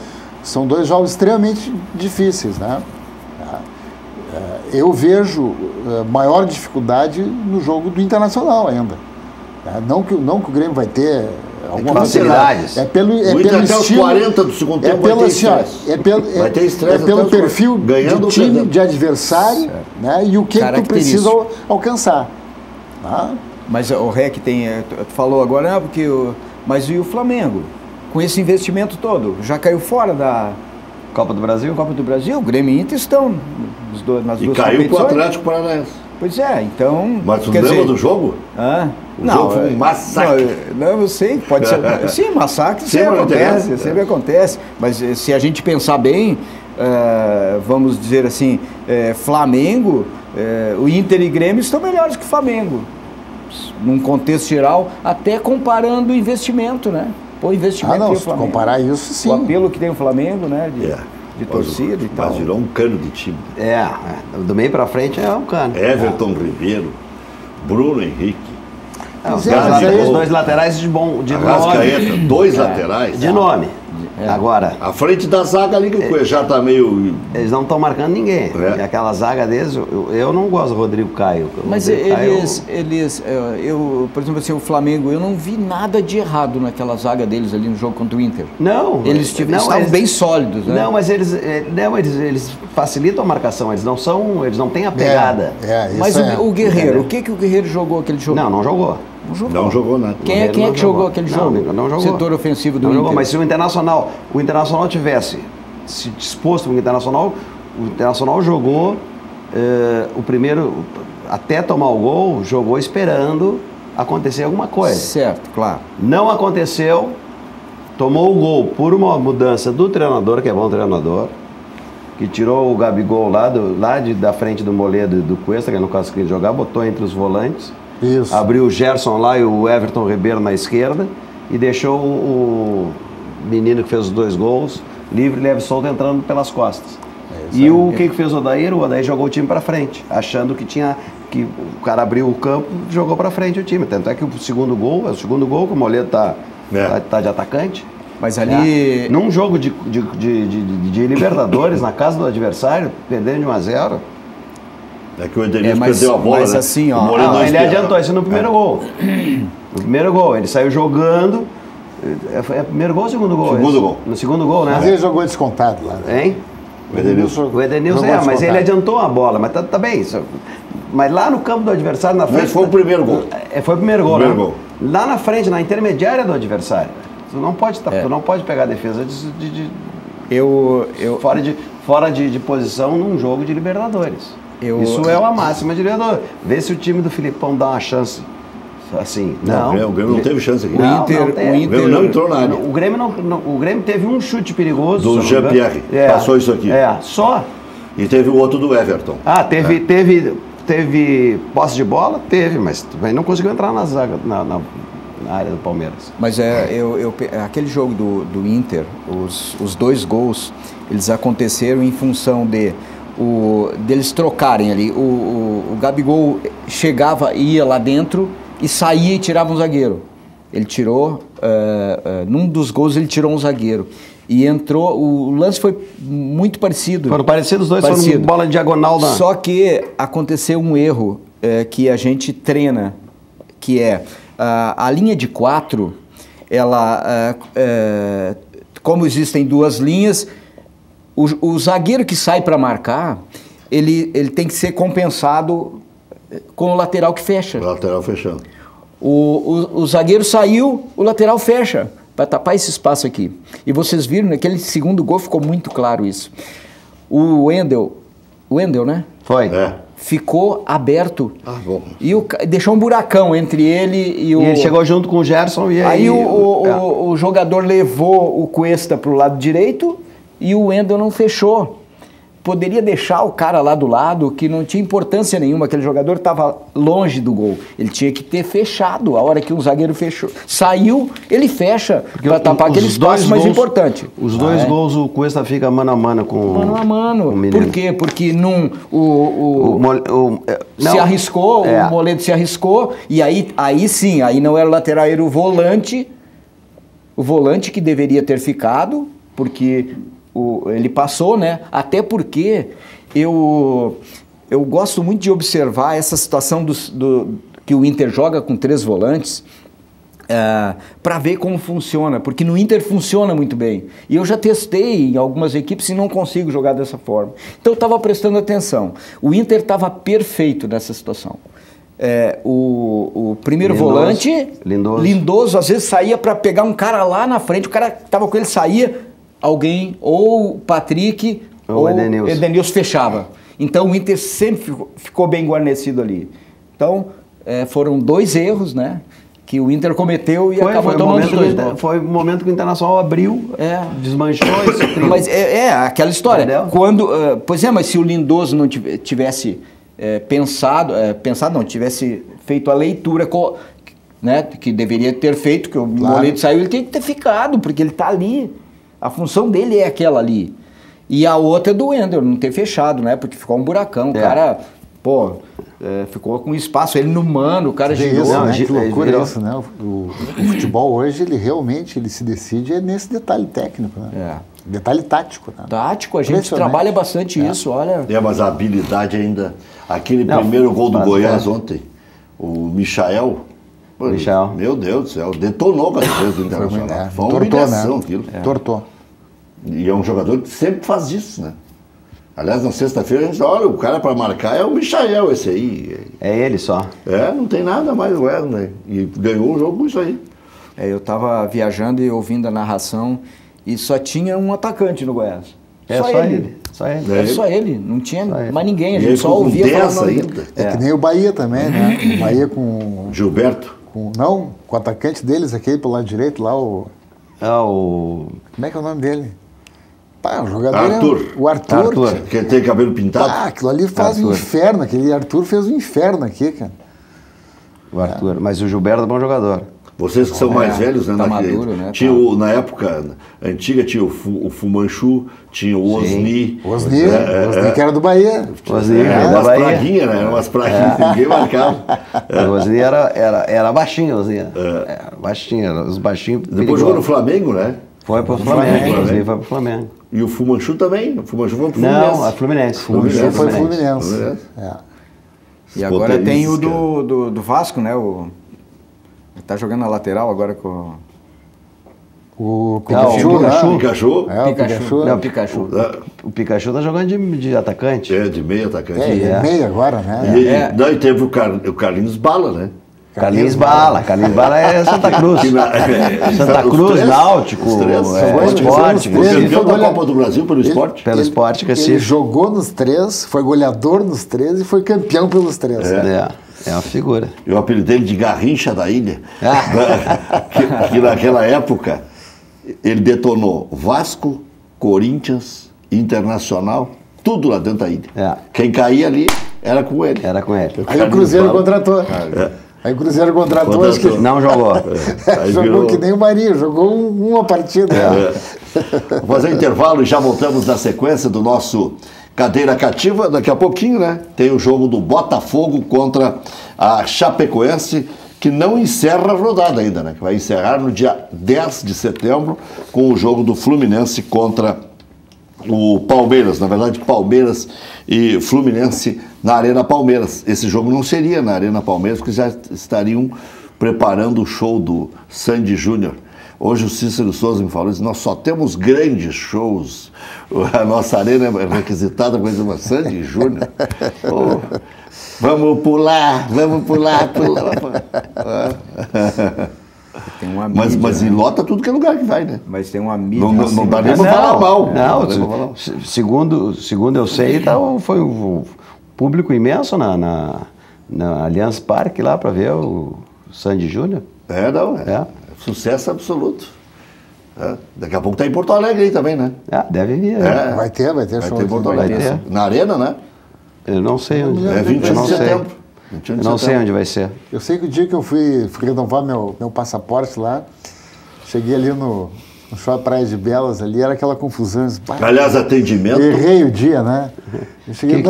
S3: São 2 jogos extremamente difíceis, né? Eu vejo maior dificuldade no jogo do Internacional ainda. Não que o Grêmio vai ter alguma
S2: facilidades.
S3: É pelo
S1: até
S3: estilo,
S1: os 40 do segundo tempo vai ter estresse.
S3: Vai ter estresse pelo perfil de time, de adversário, né? E o que tu precisa alcançar. Tá?
S4: Mas o REC tu falou agora, mas e o Flamengo? Com esse investimento todo, já caiu fora da
S2: Copa do Brasil?
S4: Copa do Brasil, o Grêmio e Inter estão nas duas
S1: competições. E caiu com o Atlético Paranaense.
S4: Pois é, então...
S1: Mas tu
S4: quer
S1: lembra
S4: dizer,
S1: do jogo?
S4: O
S1: jogo foi um massacre.
S4: Não, eu sei, pode ser. Sim, massacre sempre acontece. Mas se a gente pensar bem, vamos dizer assim, Flamengo, o Inter e Grêmio estão melhores que o Flamengo. Num contexto geral, até comparando o investimento, né? O investimento
S3: não,
S4: que
S3: se comparar isso, sim.
S4: O apelo que tem o Flamengo, né? De torcida e tal.
S1: Mas virou um cano de time.
S2: Do meio pra frente é um cano.
S1: Everton Ribeiro, Bruno Henrique.
S2: Os dois laterais de nome.
S1: Arrascaeta, dois laterais.
S2: De nome. Agora...
S1: A frente da zaga ali, que o Cuejá tá meio...
S2: Eles não estão marcando ninguém. E aquela zaga deles, eu não gosto do Rodrigo Caio.
S4: Mas por exemplo, assim, o Flamengo, eu não vi nada de errado naquela zaga deles ali no jogo contra o Inter.
S2: Não.
S4: Eles estavam bem sólidos, né?
S2: Não, mas eles facilitam a marcação, eles não têm a pegada.
S4: Mas o Guerreiro, o que o Guerreiro jogou aquele jogo?
S2: Não jogou.
S1: Não jogou nada.
S4: Quem é que jogou aquele jogo?
S2: Não jogou.
S4: Setor ofensivo do
S2: Inter.
S4: Inter.
S2: Mas se o Internacional tivesse se disposto o Internacional jogou o primeiro, até tomar o gol, jogou esperando acontecer alguma coisa.
S4: Certo, claro.
S2: Não aconteceu, tomou o gol por uma mudança do treinador, que é bom treinador, que tirou o Gabigol da frente do Moledo e do Cuesta, que não conseguia jogar, botou entre os volantes.
S3: Isso.
S2: Abriu o Gerson lá e o Everton Ribeiro na esquerda e deixou o menino que fez os 2 gols livre, leve e solto, entrando pelas costas. E o que fez o Odair? O Odair jogou o time para frente, achando que o cara abriu o campo, jogou para frente o time. Tanto é que o segundo gol que o Moledo tá de atacante.
S4: Mas ali...
S2: Num jogo de Libertadores, na casa do adversário, perdendo de 1-0...
S1: É que o Edenilson perdeu a bola,
S4: mas assim,
S2: ele adiantou isso no primeiro gol. No primeiro gol, ele saiu jogando. É o primeiro gol ou o segundo gol?
S1: Segundo gol.
S2: No segundo gol, né?
S3: Mas ele jogou descontado lá.
S2: Né? Hein?
S1: O Edenilson
S2: mas ele adiantou a bola, mas tá bem. Mas lá no campo do adversário, na frente...
S1: Mas foi o primeiro gol.
S2: Foi o primeiro gol,
S1: primeiro
S2: né?
S1: gol.
S2: Lá na frente, na intermediária do adversário. Tu não pode pegar a defesa fora de posição num jogo de Libertadores. Isso é uma máxima de Libertadores. Vê se o time do Filipão dá uma chance. Assim, não.
S1: O Grêmio não teve chance aqui.
S4: O Grêmio
S1: não entrou na área.
S2: O Grêmio teve um chute perigoso.
S1: Do Jean-Pierre. Passou isso aqui.
S2: Só.
S1: E teve o outro do Everton.
S2: Teve posse de bola? Teve, mas também não conseguiu entrar na zaga, na área do Palmeiras.
S4: Mas aquele jogo do Inter, os 2 gols, eles aconteceram em função deles trocarem ali. O Gabigol chegava, ia lá dentro e saía e tirava um zagueiro. Ele tirou, num dos gols ele tirou um zagueiro. E entrou, o lance foi muito parecido.
S2: Foram parecidos, os dois foram bola diagonal.
S4: Só que aconteceu um erro que a gente treina, que é a linha de 4, ela, como existem 2 linhas, o zagueiro que sai para marcar, ele tem que ser compensado com o lateral que fecha.
S1: O lateral fechando.
S4: O zagueiro saiu, o lateral fecha, para tapar esse espaço aqui. E vocês viram, naquele segundo gol ficou muito claro isso. O Wendel, né?
S2: Foi.
S4: Ficou aberto.
S1: Bom.
S4: E deixou um buracão entre ele e o...
S2: E ele chegou junto com o Gerson e aí...
S4: o jogador levou o Cuesta para o lado direito e o Wendel não fechou. Poderia deixar o cara lá do lado, que não tinha importância nenhuma, aquele jogador estava longe do gol. Ele tinha que ter fechado. A hora que um zagueiro fechou, saiu, ele fecha para tapar aquele espaço mais importante.
S2: Os 2 gols, o Cuesta fica mano a mano com
S4: o menino. Por quê? Porque se arriscou, o Moledo se arriscou, e aí sim, aí não era o lateral, era o volante que deveria ter ficado, porque... ele passou, né? Até porque eu gosto muito de observar essa situação que o Inter joga com 3 volantes para ver como funciona, porque no Inter funciona muito bem. E eu já testei em algumas equipes e não consigo jogar dessa forma. Então eu estava prestando atenção. O Inter estava perfeito nessa situação. O primeiro volante, Lindoso, às vezes saía para pegar um cara lá na frente, o cara que estava com ele saía... Alguém, ou o Patrick, ou o Edenilson fechava. Então o Inter sempre ficou bem guarnecido ali. Então foram 2 erros, né? Que o Inter cometeu e acabou tomando os 2 gols.
S2: Foi o momento que o Internacional abriu, desmanchou esse
S4: Mas aquela história. Entendeu? Quando, pois mas se o Lindoso não tivesse tivesse feito a leitura, né, que deveria ter feito, que o Moledo saiu, ele tem que ter ficado, porque ele está ali. A função dele é aquela ali. E a outra é do Wender, não ter fechado, né? Porque ficou um buracão. O cara, ficou com espaço, ele no mano, o cara girou.
S3: Isso, né? Que loucura isso, né? O futebol hoje, ele realmente se decide nesse detalhe técnico, né? Detalhe tático, né?
S4: Tático, a gente trabalha bastante isso, olha.
S1: Mas a habilidade ainda... Aquele primeiro gol do Goiás ontem, o Michael... Meu Deus do céu, detonou com a defesa do Internacional. Foi uma humilhação aquilo.
S3: Tortou.
S1: E é um jogador que sempre faz isso, né? Aliás, na sexta-feira a gente olha, o cara para marcar é o Michael, esse aí.
S2: É ele só.
S1: Não tem nada mais, né? E ganhou o jogo com isso aí.
S4: Eu estava viajando e ouvindo a narração e só tinha um atacante no Goiás. Só ele. Só ele, não tinha mais ninguém, a gente só ouvia falar
S1: ainda.
S3: Que nem o Bahia também, né? O Bahia com...
S1: Gilberto.
S3: Com o atacante deles, aquele pro lado direito lá, o... Como é que é o nome dele? O jogador
S1: Arthur.
S3: O Arthur.
S1: Que tem cabelo pintado.
S3: Aquilo ali faz um inferno, aquele Arthur fez um inferno aqui, cara.
S2: O Arthur, mas o Gilberto é bom jogador.
S1: Vocês que são mais velhos, né?
S4: Tá maduro, né?
S1: Tinha na época antiga tinha o Fumanchu, tinha o Osni.
S3: Osni, que era do Bahia.
S2: Osni,
S1: umas praguinhas, né? Umas praguinhas que ninguém marcava.
S2: O Osni era baixinho, o Osni. Era baixinho, os baixinhos.
S1: Depois jogou no Flamengo, né?
S2: Foi pro Flamengo, o Osni foi pro Flamengo.
S1: E o Fumanchu também? O Fumanchu foi pro Fluminense.
S2: Não, a Fluminense.
S3: Fluminense foi Fluminense.
S4: E agora tem o do Vasco, né? Ele tá jogando na lateral agora com
S3: o
S1: Pikachu.
S2: Não, o Pikachu tá jogando de atacante.
S1: De meio atacante.
S3: Meio agora, né?
S1: E teve o Carlinhos Bala, né?
S2: Carlinhos Bala é Santa Cruz. Santa Cruz, Náutico, Esporte.
S1: Ele campeão da Copa do Brasil pelo Esporte?
S2: Pelo Esporte,
S3: Ele jogou nos 3, foi goleador nos 3 e foi campeão pelos 3.
S2: É uma figura.
S1: Eu apelidei ele de Garrincha da Ilha. Que naquela época ele detonou Vasco, Corinthians, Internacional, tudo lá dentro da ilha. Quem caía ali era com ele.
S3: Aí o Cruzeiro contratou. Aí o Cruzeiro contratou, acho que
S2: não jogou.
S3: Jogou que nem o Marinho, jogou uma partida.
S1: Vou fazer um intervalo e já voltamos na sequência do nosso Cadeira Cativa. Daqui a pouquinho, né? Tem o jogo do Botafogo contra a Chapecoense, que não encerra a rodada ainda, né? Que vai encerrar no dia 10 de setembro com o jogo do Fluminense contra o Palmeiras. Na verdade, Palmeiras e Fluminense na Arena Palmeiras. Esse jogo não seria na Arena Palmeiras, porque já estariam preparando o show do Sandy Júnior. Hoje o Cícero Souza me falou, nós só temos grandes shows, a nossa arena é requisitada com esse Sandy Júnior. Vamos pular.
S4: Tem uma mídia,
S1: mas lota tudo que é lugar que vai, né?
S4: Mas tem uma mídia.
S1: Não dá nem pra falar mal.
S2: Não, segundo eu sei, foi um público imenso na Allianz Parque lá para ver o Sandy Júnior.
S1: Sucesso absoluto. Daqui a pouco tá em Porto Alegre aí também, né?
S2: Deve vir.
S3: Vai ter show.
S1: Em Porto Alegre. Na Arena, né?
S2: Eu não sei onde.
S1: É 21 de setembro.
S2: Eu não sei onde vai ser.
S3: Eu sei que o dia que eu fui renovar meu passaporte lá, cheguei ali no Shopping Praia de Belas ali, era aquela confusão.
S1: Aliás, atendimento.
S3: Errei o dia, né? Eu cheguei,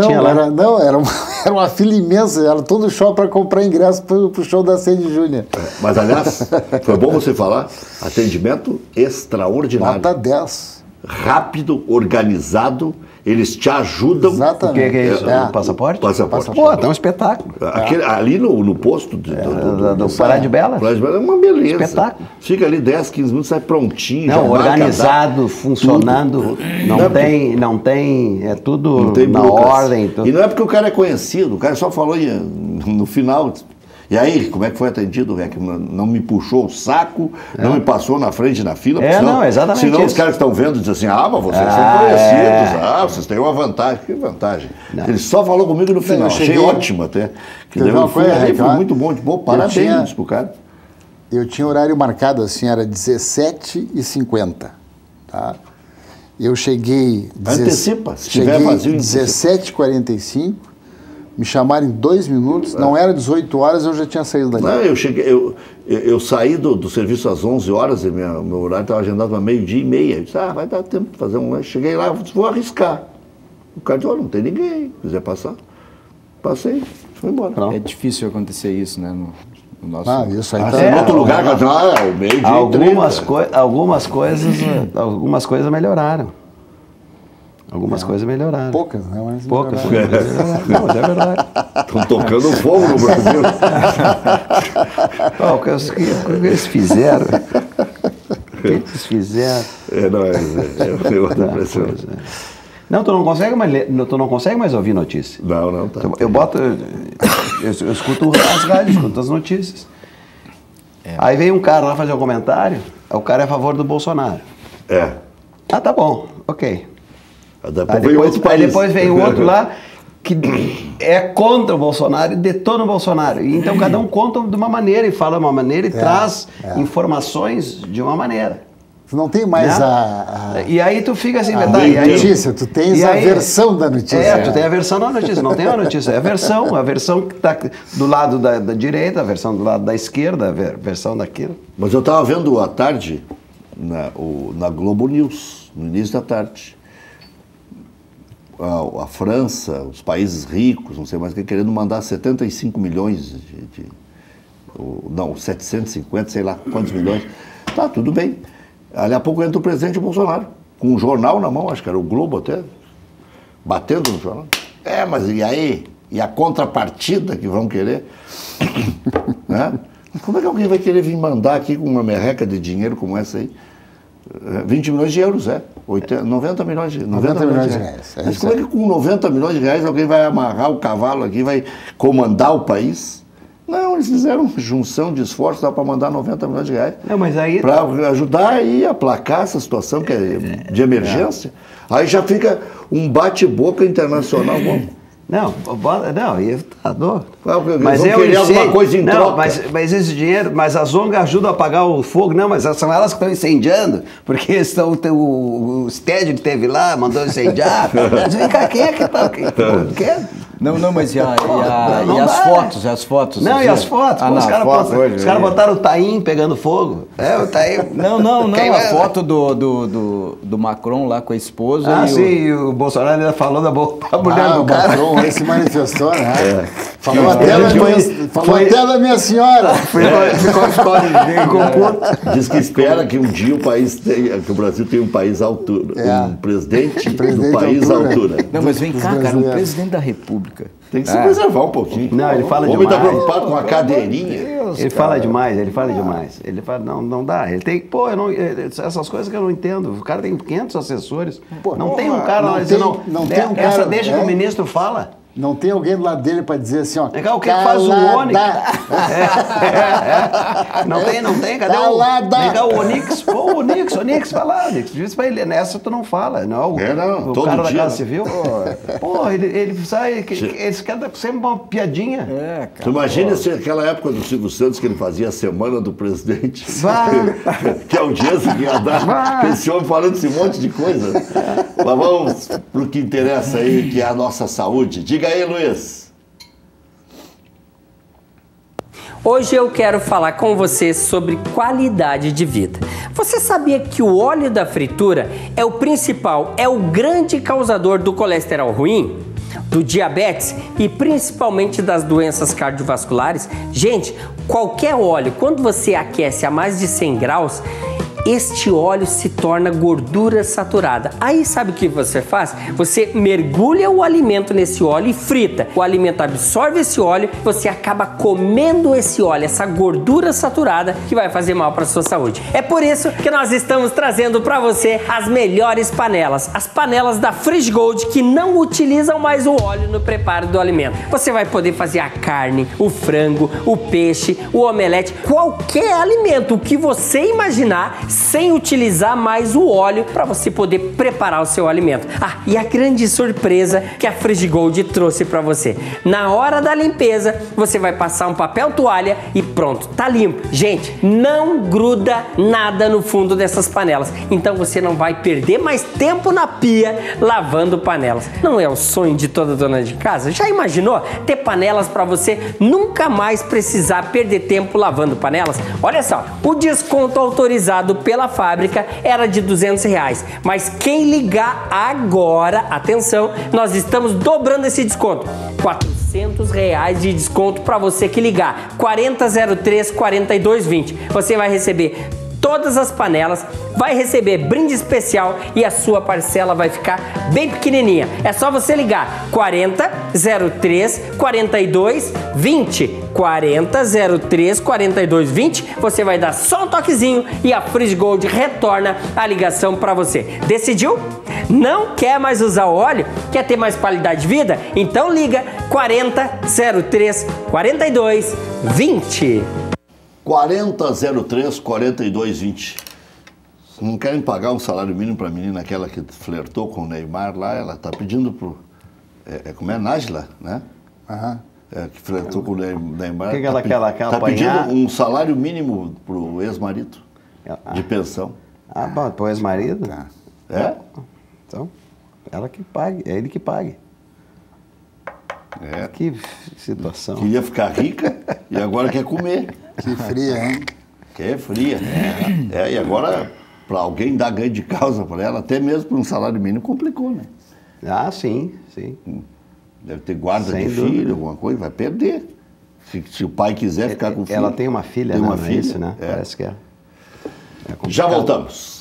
S3: era uma fila imensa, era todo o show para comprar ingresso pro show da Sandy Júnior.
S1: Mas, aliás, foi bom você falar, atendimento extraordinário.
S3: Nota 10.
S1: Rápido, organizado, eles te ajudam.
S3: Exatamente.
S2: O que é isso? Passaporte?
S1: Passaporte.
S2: Pô, tá um espetáculo.
S1: Ali no posto do
S2: Praia de Belas.
S1: Praia de Belas é uma beleza.
S2: Espetáculo.
S1: Fica ali 10, 15 minutos, sai prontinho.
S2: Não, organizado, funcionando. Não tem, é tudo na ordem. Tudo.
S1: E não é porque o cara é conhecido, o cara só falou no final. E aí, como é que foi atendido, Rec? Não me puxou o saco, não me passou na frente na fila? Senão,
S2: não, exatamente
S1: senão os
S2: isso.
S1: caras que estão vendo dizem assim, mas vocês são conhecidos, vocês têm uma vantagem. Que vantagem? Ele só falou comigo no final, achei ótimo até. Que foi muito bom, de boa, parabéns pro cara.
S3: Eu tinha horário marcado assim, era 17h50, tá? Eu cheguei...
S1: Antecipa, se tiver vazio.
S3: 17h45, me chamaram em 2 minutos, não era 18 horas, eu já tinha saído dali.
S1: Não, eu saí do serviço às 11 horas, e meu horário estava agendado para 12h30. Eu disse, vai dar tempo de fazer um lanche. Cheguei lá, vou arriscar. O cara disse, não tem ninguém, quiser passar. Passei, foi embora.
S4: É difícil acontecer isso, né? No nosso...
S3: Isso aí
S1: em outro lugar, o meio-dia.
S2: Algumas coisas melhoraram. Algumas coisas melhoraram.
S3: Poucas, né? Mas
S2: poucas. Não, mas é verdade.
S1: Estão tocando fogo no Brasil.
S2: O que eles fizeram? O que eles fizeram?
S1: É outra impressão.
S2: Não, tu não consegue mais ouvir notícia.
S1: Não, tá.
S2: Eu escuto as rádios, escuto as notícias. Aí vem um cara lá fazer um comentário, o cara é a favor do Bolsonaro. Tá bom, ok. Aí depois vem o outro lá que é contra o Bolsonaro e detona o Bolsonaro. E então cada um conta de uma maneira e fala de uma maneira e traz informações de uma maneira.
S3: Tu não tem mais
S2: E aí tu fica assim,
S3: notícia, tu tens a versão da notícia.
S2: Tu tem a versão da notícia, não tem a notícia, é a versão que está do lado da direita, a versão do lado da esquerda, a versão daquilo.
S1: Mas eu estava vendo à tarde, na Globo News, no início da tarde, a França, os países ricos, não sei mais o que, querendo mandar 75 milhões não, 750, sei lá quantos milhões. Tá, tudo bem. Ali a pouco entra o presidente Bolsonaro, com um jornal na mão, acho que era o Globo até, batendo no jornal. Mas e aí? E a contrapartida que vão querer? Né? Como é que alguém vai querer vir mandar aqui com uma merreca de dinheiro como essa aí? 20 milhões de euros, 90 milhões de reais. Mas como é que com 90 milhões de reais alguém vai amarrar o cavalo aqui, vai comandar o país? Não, eles fizeram uma junção de esforços para mandar 90 milhões de reais para ajudar e aplacar essa situação que é de emergência. Aí já fica um bate-boca internacional.
S2: Mas
S1: eu queria alguma coisa em troca.
S2: Mas esse dinheiro, mas as ONGs ajudam a apagar o fogo, não, mas são elas que estão incendiando, porque o Sted que teve lá, mandou incendiar. Mas vem cá, quem é que está?
S4: Não, mas e as fotos? As fotos?
S2: Não, e as fotos? Os caras botaram o Taim pegando fogo. O Taim.
S4: Não. A foto do Macron lá com a esposa.
S2: E o Bolsonaro ainda falou da mulher do cara.
S3: Macron se manifestou, né? Falou até da minha senhora.
S1: Diz que espera que um dia que o Brasil tenha um país à altura. Um presidente do país à altura.
S4: Não, mas vem cá, cara, um presidente da República.
S1: Tem que se preservar um pouquinho.
S2: Não, ele fala demais.
S1: O homem está preocupado com a cadeirinha.
S2: Ele fala demais. Ele fala, não dá. Ele tem, essas coisas que eu não entendo. O cara tem 500 assessores. Não tem um cara lá dizendo, essa deixa que o ministro fala.
S3: Não tem alguém do lado dele para dizer assim, ó.
S2: O que faz o Onix? Não tem, cadê o Onix? Pô, Onix, vai lá, Onix. Diz pra ele, nessa tu não fala, não. O cara da Casa Civil, ele sai, eles querem sempre uma piadinha.
S1: Tu imagina se aquela época do Silvio Santos que ele fazia a semana do presidente, que audiência que ia dar, esse homem falando esse monte de coisa. Mas vamos pro que interessa aí, que é a nossa saúde. Diga aí, Luiz.
S5: Hoje eu quero falar com você sobre qualidade de vida. Você sabia que o óleo da fritura é o principal, é o grande causador do colesterol ruim, do diabetes e principalmente das doenças cardiovasculares? Gente, qualquer óleo, quando você aquece a mais de 100 graus, este óleo se torna gordura saturada. Aí sabe o que você faz? Você mergulha o alimento nesse óleo e frita. O alimento absorve esse óleo, você acaba comendo esse óleo, essa gordura saturada que vai fazer mal para sua saúde. É por isso que nós estamos trazendo para você as melhores panelas, as panelas da Friggold que não utilizam mais o óleo no preparo do alimento. Você vai poder fazer a carne, o frango, o peixe, o omelete, qualquer alimento que você imaginar sem utilizar mais o óleo para você poder preparar o seu alimento. Ah, e a grande surpresa que a Friggold trouxe para você. Na hora da limpeza, você vai passar um papel toalha e pronto, tá limpo. Gente, não gruda nada no fundo dessas panelas. Então você não vai perder mais tempo na pia lavando panelas. Não é o sonho de toda dona de casa? Já imaginou ter panelas para você nunca mais precisar perder tempo lavando panelas? Olha só, o desconto autorizado pela fábrica era de R$200, mas quem ligar agora, atenção, nós estamos dobrando esse desconto. R$400 de desconto para você que ligar 4003 4220. Você vai receber todas as panelas, vai receber brinde especial e a sua parcela vai ficar bem pequenininha. É só você ligar 4003 4220. 4003 4220. Você vai dar só um toquezinho e a Friggold retorna a ligação para você. Decidiu? Não quer mais usar o óleo? Quer ter mais qualidade de vida? Então liga 4003 4220.
S1: 4003 4220. Não querem pagar um salário mínimo para a menina aquela que flertou com o Neymar lá? Ela está pedindo pro... como é? Nájila, né?
S3: Aham.
S1: Que flertou com o Neymar.
S2: Que ela quer
S1: Está pedindo um salário mínimo pro ex-marido de pensão.
S2: Ah, bom, pro ex-marido?
S3: Tá.
S1: É?
S2: Então, ela que pague, é ele que pague.
S1: É.
S2: Que situação.
S1: Queria ficar rica e agora quer comer.
S3: Que fria, hein?
S1: Quer fria. E agora, para alguém dar ganho de causa para ela, até mesmo por um salário mínimo, complicou, né?
S2: Ah, sim, sim.
S1: Deve ter guarda
S2: Sem
S1: de
S2: dúvida.
S1: filho, alguma coisa, vai perder. Se o pai quiser ficar com o filho.
S2: Ela tem uma filha,
S1: tem
S2: né?
S1: uma
S2: Não é
S1: filha,
S2: isso, né?
S1: é.
S2: Parece que é.
S1: Já voltamos.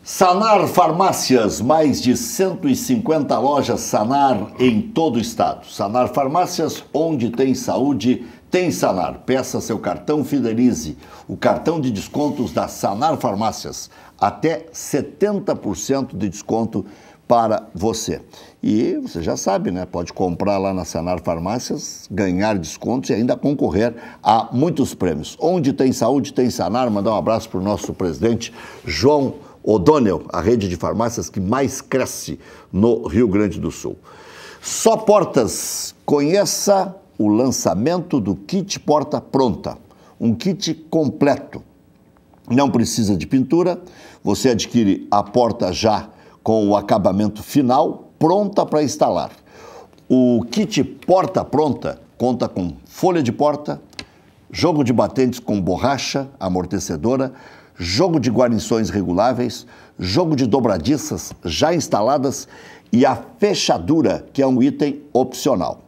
S1: Sanar Farmácias, mais de 150 lojas Sanar em todo o estado. Sanar Farmácias, onde tem saúde, tem Sanar. Peça seu cartão Fidelize, o cartão de descontos da Sanar Farmácias. Até 70% de desconto para você. E você já sabe, né? Pode comprar lá na Sanar Farmácias, ganhar descontos e ainda concorrer a muitos prêmios. Onde tem saúde, tem Sanar. Mandar um abraço para o nosso presidente, João O'Donnell, a rede de farmácias que mais cresce no Rio Grande do Sul. Só Portas, conheça o lançamento do kit Porta Pronta, um kit completo. Não precisa de pintura, você adquire a porta já com o acabamento final, pronta para instalar. O kit Porta Pronta conta com folha de porta, jogo de batentes com borracha amortecedora, jogo de guarnições reguláveis, jogo de dobradiças já instaladas e a fechadura, que é um item opcional.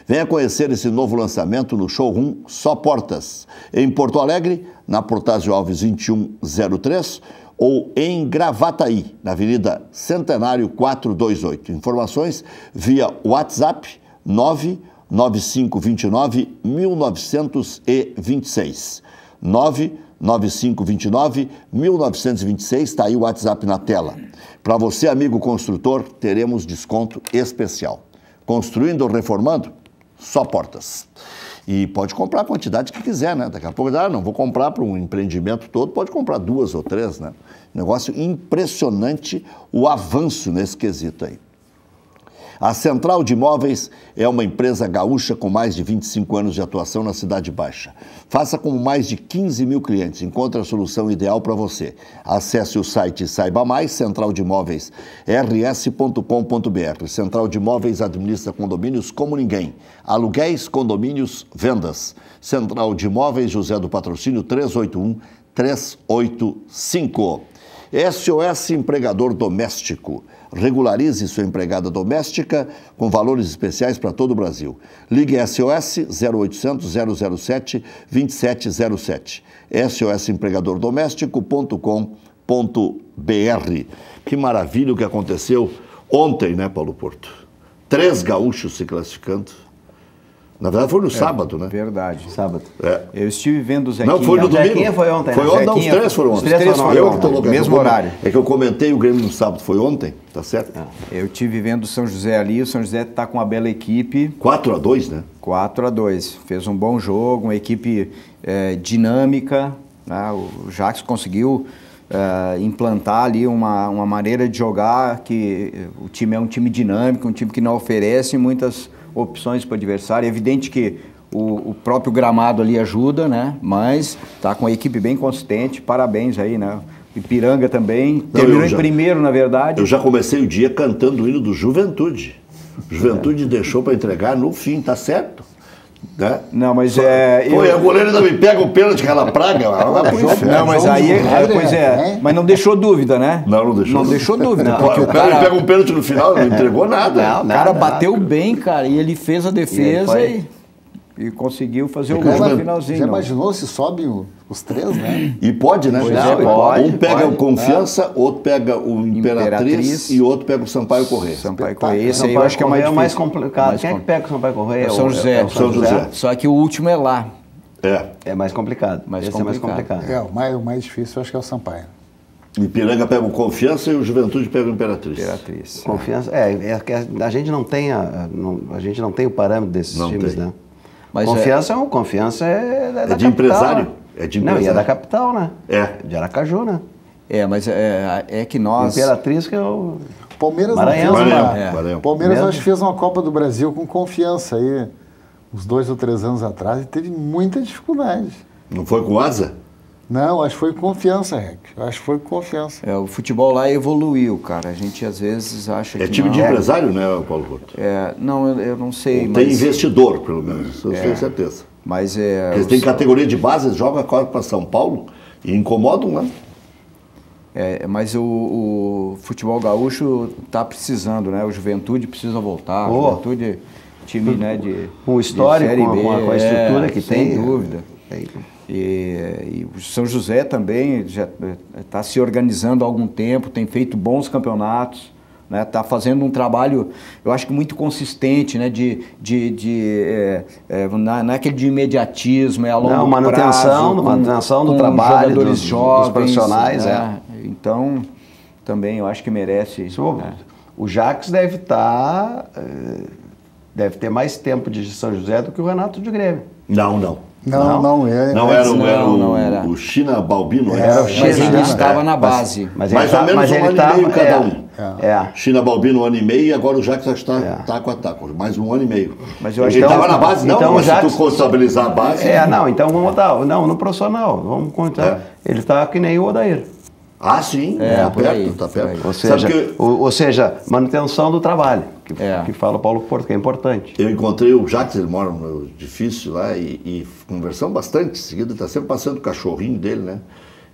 S1: Venha conhecer esse novo lançamento no showroom Só Portas, em Porto Alegre, na Protásio Alves 2103, ou em Gravataí, na Avenida Centenário 428. Informações via WhatsApp 99529-1926. 99529-1926, está aí o WhatsApp na tela. Para você, amigo construtor, teremos desconto especial. Construindo ou reformando, Só Portas. E pode comprar a quantidade que quiser, né? Daqui a pouco, não vou comprar para um empreendimento todo, pode comprar 2 ou 3, né? Negócio impressionante o avanço nesse quesito aí. A Central de Imóveis é uma empresa gaúcha com mais de 25 anos de atuação na Cidade Baixa. Faça como mais de 15 mil clientes. Encontre a solução ideal para você. Acesse o site e saiba mais, centraldemóveisrs.com.br. Central de Imóveis administra condomínios como ninguém. Aluguéis, condomínios, vendas. Central de Imóveis, José do Patrocínio, 381-385. SOS Empregador Doméstico. Regularize sua empregada doméstica com valores especiais para todo o Brasil. Ligue SOS 0800 007 2707. sosempregadordoméstico.com.br. Que maravilha o que aconteceu ontem, né, Paulo Porto? 3 gaúchos se classificando. Na verdade foi no sábado, né?
S4: Verdade.
S2: Sábado.
S4: Eu estive vendo o Zequinha.
S1: Não, foi no domingo.
S2: Zequinha foi ontem, né?
S1: Foi ontem, não, os
S4: Zequinha,
S1: 3 foram ontem.
S4: os três foram
S1: Eu
S4: ontem,
S1: que tô louco.
S4: mesmo horário.
S1: É que eu comentei o Grêmio no sábado, foi ontem, tá certo?
S4: Eu tive vendo o São José ali, o São José está com uma bela equipe.
S1: 4-2, né?
S4: 4-2. Fez um bom jogo, uma equipe dinâmica, né? O Jacques conseguiu implantar ali uma maneira de jogar que o time é um time dinâmico, um time que não oferece muitas opções para o adversário. É evidente que o próprio gramado ali ajuda, né? Mas está com a equipe bem consistente, parabéns aí, né? Ipiranga também, terminou em primeiro, na verdade.
S1: Eu já comecei o dia cantando o hino do Juventude. Juventude deixou para entregar no fim, tá certo? Né?
S4: Não, mas
S1: o goleiro ainda me pega o pênalti, aquela praga.
S4: Não, mas aí, pois é, mas não deixou dúvida, né?
S1: Não deixou.
S4: Não deixou dúvida.
S1: Não,
S4: porque
S1: o cara pega um pênalti no final, não entregou nada.
S4: O cara bateu bem, cara, e ele fez a defesa e conseguiu fazer o gol no finalzinho.
S3: Já imaginou se sobe os 3, né?
S1: E pode, né?
S2: Pode,
S1: um pega o Confiança, outro pega o Imperatriz e outro pega o Sampaio Corrêa.
S4: Sampaio Corrêa, esse aí eu acho que é o mais
S2: complicado. Quem é que pega o Sampaio Corrêa?
S4: É o São José.
S1: São José.
S4: Só que o último é lá.
S2: É mais complicado.
S4: Esse é mais complicado.
S3: O mais difícil eu acho que é o Sampaio.
S1: Ipiranga pega o Confiança e o Juventude pega o Imperatriz.
S2: Confiança. A gente não tem a gente não tem o parâmetro desses times, né?
S4: Mas
S2: Confiança é da
S1: de
S2: capital,
S1: empresário.
S2: Né?
S1: É de
S2: Não,
S1: empresário.
S2: e é da capital, né?
S1: É.
S2: De Aracaju, né?
S4: Mas é que nós...
S2: Imperatriz que é o...
S3: Palmeiras
S2: Maranhão.
S3: Palmeiras acho que fez uma Copa do Brasil com Confiança aí, uns 2 ou 3 anos atrás, e teve muita dificuldade.
S1: Não foi com asa?
S3: Não, acho que foi Confiança, Rec. Acho que foi Confiança.
S4: O futebol lá evoluiu, cara. A gente às vezes acha que
S1: É time de empresário, né, Paulo Porto?
S4: Não, eu não sei.
S1: Tem investidor, pelo menos, eu tenho certeza.
S4: Mas
S1: eles têm categoria de base, eles jogam a Copa para São Paulo e incomodam, né?
S4: Mas o futebol gaúcho está precisando, né? O Juventude precisa voltar. O Juventude, time, né, de
S2: o histórico,
S4: de Série B,
S2: com a estrutura que tem.
S4: Sem dúvida. E o São José também já está se organizando há algum tempo, tem feito bons campeonatos, né? Está fazendo um trabalho, eu acho que muito consistente, né? Não é aquele de imediatismo, é a longo prazo,
S2: manutenção do trabalho,
S4: jogadores jovens,
S2: dos profissionais.
S4: né? Então, também eu acho que merece.
S2: O Jacques deve ter mais tempo de São José do que o Renato de Grêmio.
S1: Não era o China Balbino.
S2: Era o China,
S4: mas ele estava na base.
S1: Mais ou menos um ano e meio cada um. China Balbino 1 ano e meio e agora o Jacques está taco a taco, mais 1 ano e meio.
S4: Mas eu acho
S1: ele estava na base, não, mas se tu contabilizar a base...
S2: então vamos botar, no profissional, vamos contar. Ele está que nem o Odair.
S1: Ah, sim, tá perto.
S2: Ou seja, manutenção do trabalho, que fala o Paulo Porto, que é importante.
S1: Eu encontrei o Jacques, ele mora no edifício lá e conversamos bastante, em seguida está sempre passando o cachorrinho dele, né?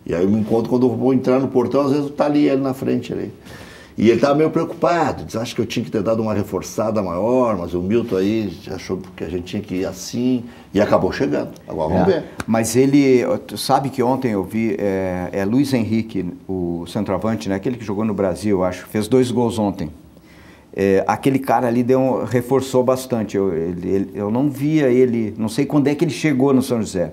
S1: E aí eu me encontro quando eu vou entrar no portão, às vezes tá ali ele na frente ali. E ele estava meio preocupado, disse, acho que eu tinha que ter dado uma reforçada maior, mas o Milton aí achou que a gente tinha que ir assim, e acabou chegando. Agora vamos ver.
S4: Mas ele, sabe que ontem eu vi, Luiz Henrique, o centroavante, né, aquele que jogou no Brasil, acho, fez 2 gols ontem. Aquele cara ali reforçou bastante, eu não via ele, não sei quando é que ele chegou no São José.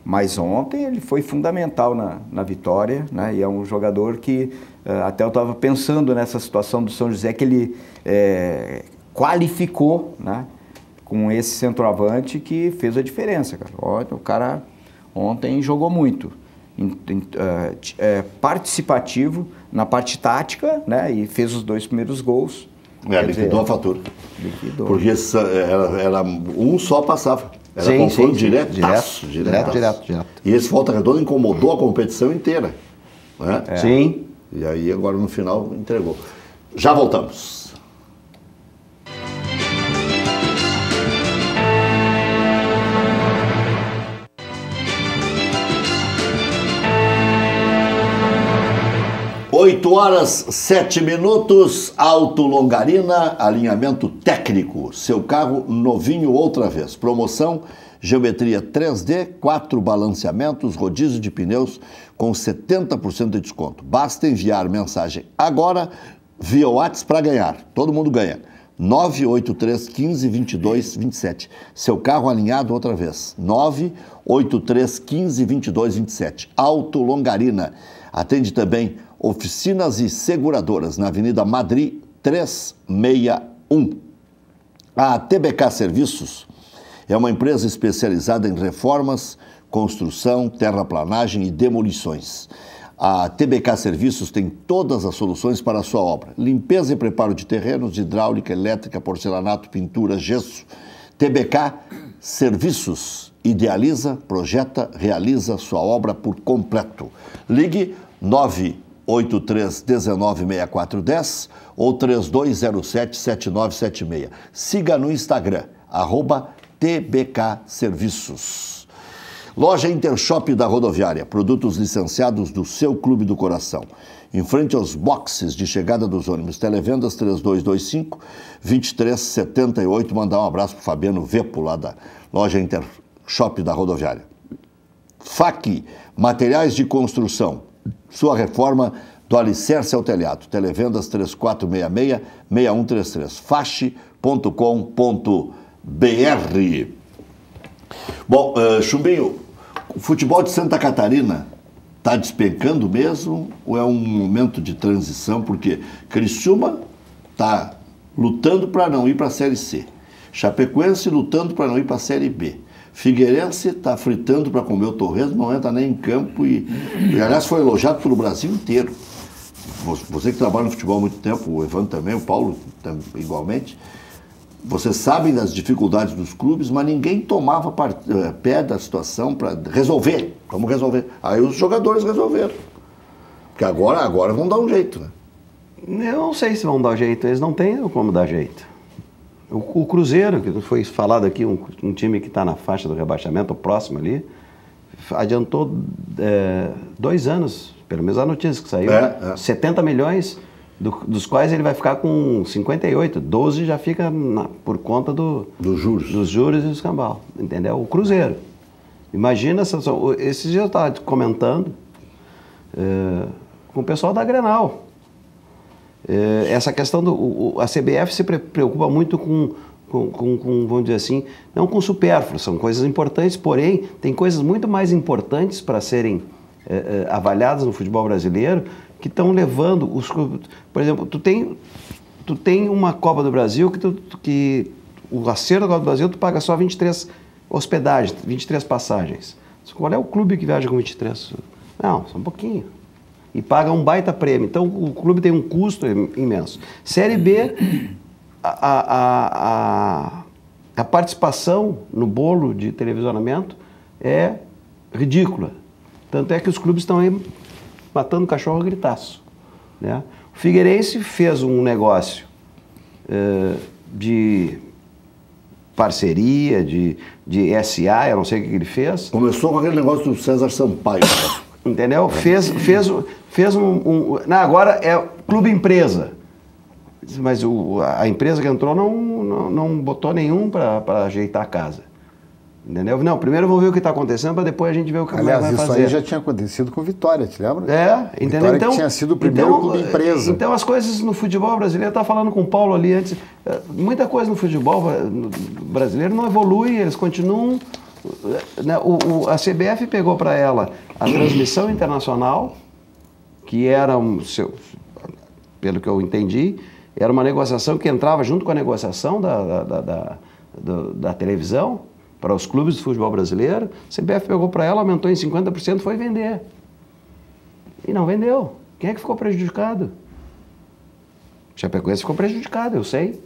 S4: Mas ontem ele foi fundamental na vitória, né? E é um jogador que, até eu estava pensando nessa situação do São José, que ele qualificou, né? Com esse centroavante que fez a diferença, cara. Olha, o cara ontem jogou muito. Participativo na parte tática, né? E fez os 2 primeiros gols.
S1: Liquidou a fatura.
S4: Liquidou.
S1: Porque era um só passava. Era confronto direto. E esse Volta Redonda incomodou a competição inteira. Né?
S2: Sim.
S1: E aí agora no final entregou. Já voltamos. 8 horas 7 minutos, Auto Longarina, alinhamento técnico. Seu carro novinho outra vez. Promoção, geometria 3D, 4 balanceamentos, rodízio de pneus com 70% de desconto. Basta enviar mensagem agora via WhatsApp para ganhar. Todo mundo ganha. 983 15 22 27. Seu carro alinhado outra vez. 983 15 22 27. Auto Longarina. Atende também oficinas e seguradoras na Avenida Madrid 361. A TBK Serviços é uma empresa especializada em reformas, construção, terraplanagem e demolições. A TBK Serviços tem todas as soluções para a sua obra. Limpeza e preparo de terrenos, hidráulica, elétrica, porcelanato, pintura, gesso. TBK Serviços idealiza, projeta, realiza sua obra por completo. Ligue 983-196410 ou 3207-7976. Siga no Instagram, @TBK Serviços. Loja Intershop da Rodoviária, produtos licenciados do seu clube do coração. Em frente aos boxes de chegada dos ônibus, televendas 3225-2378. Mandar um abraço para o Fabiano Vepo, lá da Loja Intershop da Rodoviária. FAC, materiais de construção. Sua reforma do alicerce ao telhado. Televendas 3466-6133. fache.com.br. Bom, Chumbinho, o futebol de Santa Catarina está despencando mesmo ou é um momento de transição? Porque Criciúma está lutando para não ir para a Série C. Chapecoense lutando para não ir para a Série B. Figueirense está fritando para comer o torresmo, não entra nem em campo e aliás, foi elogiado pelo Brasil inteiro. Você que trabalha no futebol há muito tempo, o Evandro também, o Paulo igualmente, vocês sabem das dificuldades dos clubes, mas ninguém tomava pé da situação para resolver. Vamos resolver. Aí os jogadores resolveram. Porque agora vão dar um jeito, né?
S2: Eu não sei se vão dar jeito, eles não têm como dar jeito. O Cruzeiro, que foi falado aqui, um time que está na faixa do rebaixamento, próximo ali, adiantou 2 anos, pelo menos a notícia que saiu, 70 milhões, dos quais ele vai ficar com 58, 12 já fica por conta dos juros e do escambau, entendeu? O Cruzeiro. Imagina, esses dias eu estava comentando com o pessoal da Grenal. Essa questão a CBF se preocupa muito com, vamos dizer assim, não com supérfluo, são coisas importantes, porém tem coisas muito mais importantes para serem avaliadas no futebol brasileiro que estão levando os clubes. Por exemplo, tu tem uma Copa do Brasil que o acerto da Copa do Brasil tu paga só 23 hospedagens, 23 passagens. Qual é o clube que viaja com 23? Não, só um pouquinho. E paga um baita prêmio. Então, o clube tem um custo imenso. Série B, a participação no bolo de televisionamento é ridícula. Tanto é que os clubes estão aí matando cachorro a gritaço, né? O Figueirense fez um negócio de parceria, de SA, eu não sei o que ele fez.
S1: Começou com aquele negócio do César Sampaio.
S2: Entendeu? Fez não, agora é clube empresa. Mas a empresa que entrou não botou nenhum para ajeitar a casa. Entendeu? Não, primeiro vamos ver o que está acontecendo para depois a gente ver o que vai fazer.
S3: Aliás, isso aí já tinha acontecido com Vitória, te lembra?
S2: Entendeu?
S3: Vitória então, que tinha sido o primeiro clube empresa. Então
S2: as coisas no futebol brasileiro, eu estava falando com o Paulo ali antes, muita coisa no futebol brasileiro não evolui, eles continuam. A CBF pegou para ela a transmissão internacional, que era, pelo que eu entendi, era uma negociação que entrava junto com a negociação da televisão para os clubes de futebol brasileiro. A CBF pegou para ela, aumentou em 50%, foi vender. E não vendeu. Quem é que ficou prejudicado? Chapecoense ficou prejudicado, eu sei.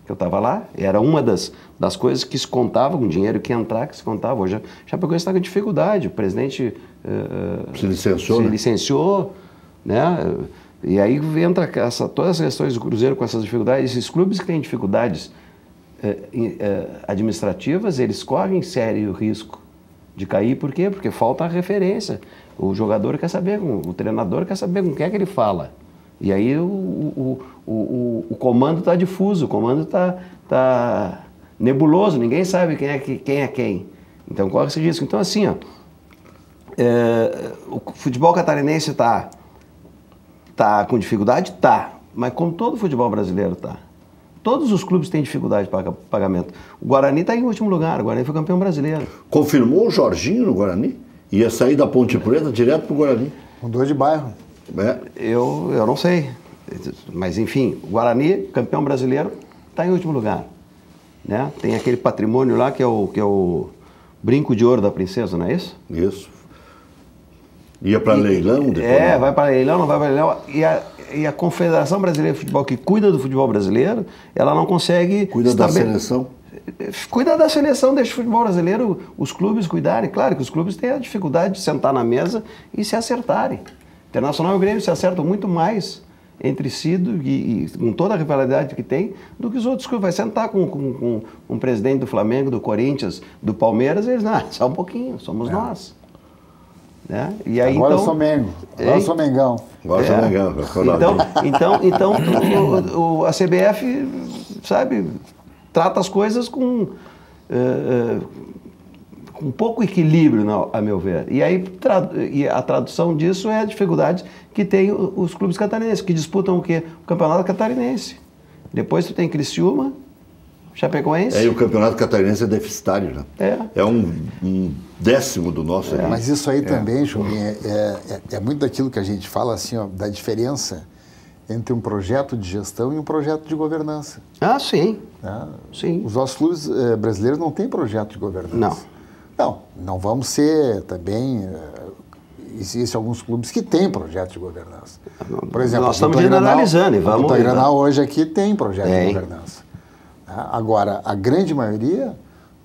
S2: Eu estava lá, era uma das coisas que se contava, com dinheiro que ia entrar, que se contava. Hoje, Chapecoense está com dificuldade, o presidente
S1: se
S2: licenciou, né? E aí entra todas as questões do Cruzeiro com essas dificuldades. Esses clubes que têm dificuldades administrativas, eles correm sério risco de cair. Por quê? Porque falta a referência. O jogador quer saber, o treinador quer saber com quem é que ele fala. E aí o comando está difuso, o comando está nebuloso, ninguém sabe quem é quem. Então corre esse risco. Então assim, ó, o futebol catarinense tá com dificuldade? Tá, mas como todo futebol brasileiro tá. Todos os clubes têm dificuldade de pagamento. O Guarani está em último lugar, o Guarani foi campeão brasileiro.
S1: Confirmou o Jorginho no Guarani? Ia sair da Ponte Preta direto para o Guarani.
S3: Mudou de bairro.
S2: Eu não sei. Mas enfim, o Guarani, campeão brasileiro, está em último lugar. Né? Tem aquele patrimônio lá que é o brinco de ouro da princesa, não é isso?
S1: Isso. Ia para leilão depois?
S2: Vai para leilão, não vai para leilão. E a Confederação Brasileira de Futebol, que cuida do futebol brasileiro, ela não consegue...
S1: Cuida da seleção?
S2: Cuida da seleção, deixa o futebol brasileiro, os clubes cuidarem. Claro que os clubes têm a dificuldade de sentar na mesa e se acertarem. Internacional e o Grêmio se acertam muito mais entre si e com toda a rivalidade que tem do que os outros clubes. Vai sentar com um presidente do Flamengo, do Corinthians, do Palmeiras, eles, só um pouquinho, somos nós. Né? E aí,
S3: agora
S2: então,
S3: eu sou Mengo, agora eu sou Mengão.
S1: Agora eu sou Mengão.
S2: Então a CBF, sabe, trata as coisas com pouco equilíbrio, a meu ver. E aí a tradução disso é a dificuldade que tem os clubes catarinenses, que disputam o quê? O campeonato catarinense. Depois tu tem Criciúma, Chapecoense.
S1: E o campeonato catarinense é deficitário, né? É um décimo do nosso.
S3: Mas isso aí também, Julinho, é muito daquilo que a gente fala, assim, ó, da diferença entre um projeto de gestão e um projeto de governança.
S2: Ah, sim.
S3: Sim. Os nossos clubes brasileiros não têm projeto de governança. Não vamos ser também... Existem alguns clubes que têm projeto de governança. Por exemplo,
S2: nós estamos generalizando.
S3: O Volta Granal hoje aqui tem projeto de governança. Agora, a grande maioria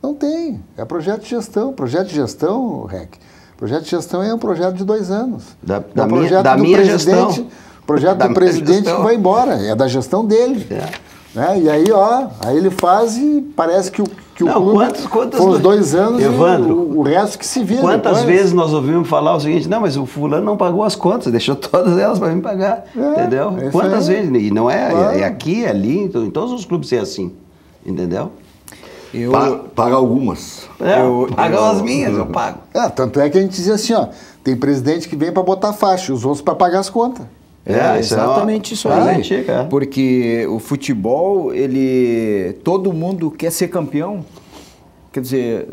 S3: não tem. É projeto de gestão. Projeto de gestão, REC, projeto de gestão é um projeto de 2 anos.
S2: Da minha gestão.
S3: Projeto do presidente que vai embora. É da gestão dele. Né? E aí, aí ele faz e parece que o clube foram os 2 anos, Evandro, o resto que se vira.
S2: Quantas vezes nós ouvimos falar o seguinte, não, mas o fulano não pagou as contas, deixou todas elas para mim pagar, entendeu? Quantas vezes? E não é aqui, é ali, em todos os clubes é assim, entendeu?
S1: Paga algumas.
S2: Paga as minhas, eu pago.
S3: Tanto é que a gente dizia assim, tem presidente que vem para botar faixa, os outros para pagar as contas.
S4: Exatamente isso aí. Porque o futebol, todo mundo quer ser campeão. Quer dizer,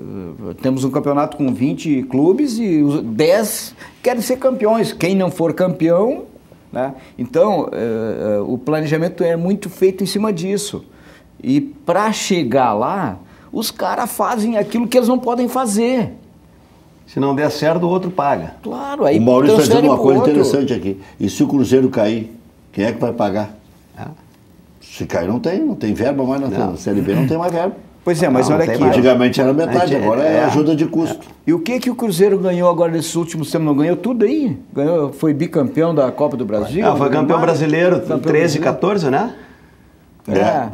S4: temos um campeonato com 20 clubes e os 10 querem ser campeões. Quem não for campeão, né? Então, o planejamento é muito feito em cima disso. E para chegar lá, os caras fazem aquilo que eles não podem fazer.
S2: Se não der certo, o outro paga.
S4: Claro, aí
S1: o Maurício está dizendo uma coisa interessante aqui. E se o Cruzeiro cair, quem é que vai pagar? Se cair, não tem verba mais na CLB, não tem mais verba.
S4: Pois é, mas olha aqui.
S1: Antigamente era metade, agora é ajuda de custo.
S4: E o que o Cruzeiro ganhou agora nesses últimos tempos? Não ganhou tudo aí? Foi bicampeão da Copa do Brasil?
S2: Foi campeão brasileiro, 13 e 14, né?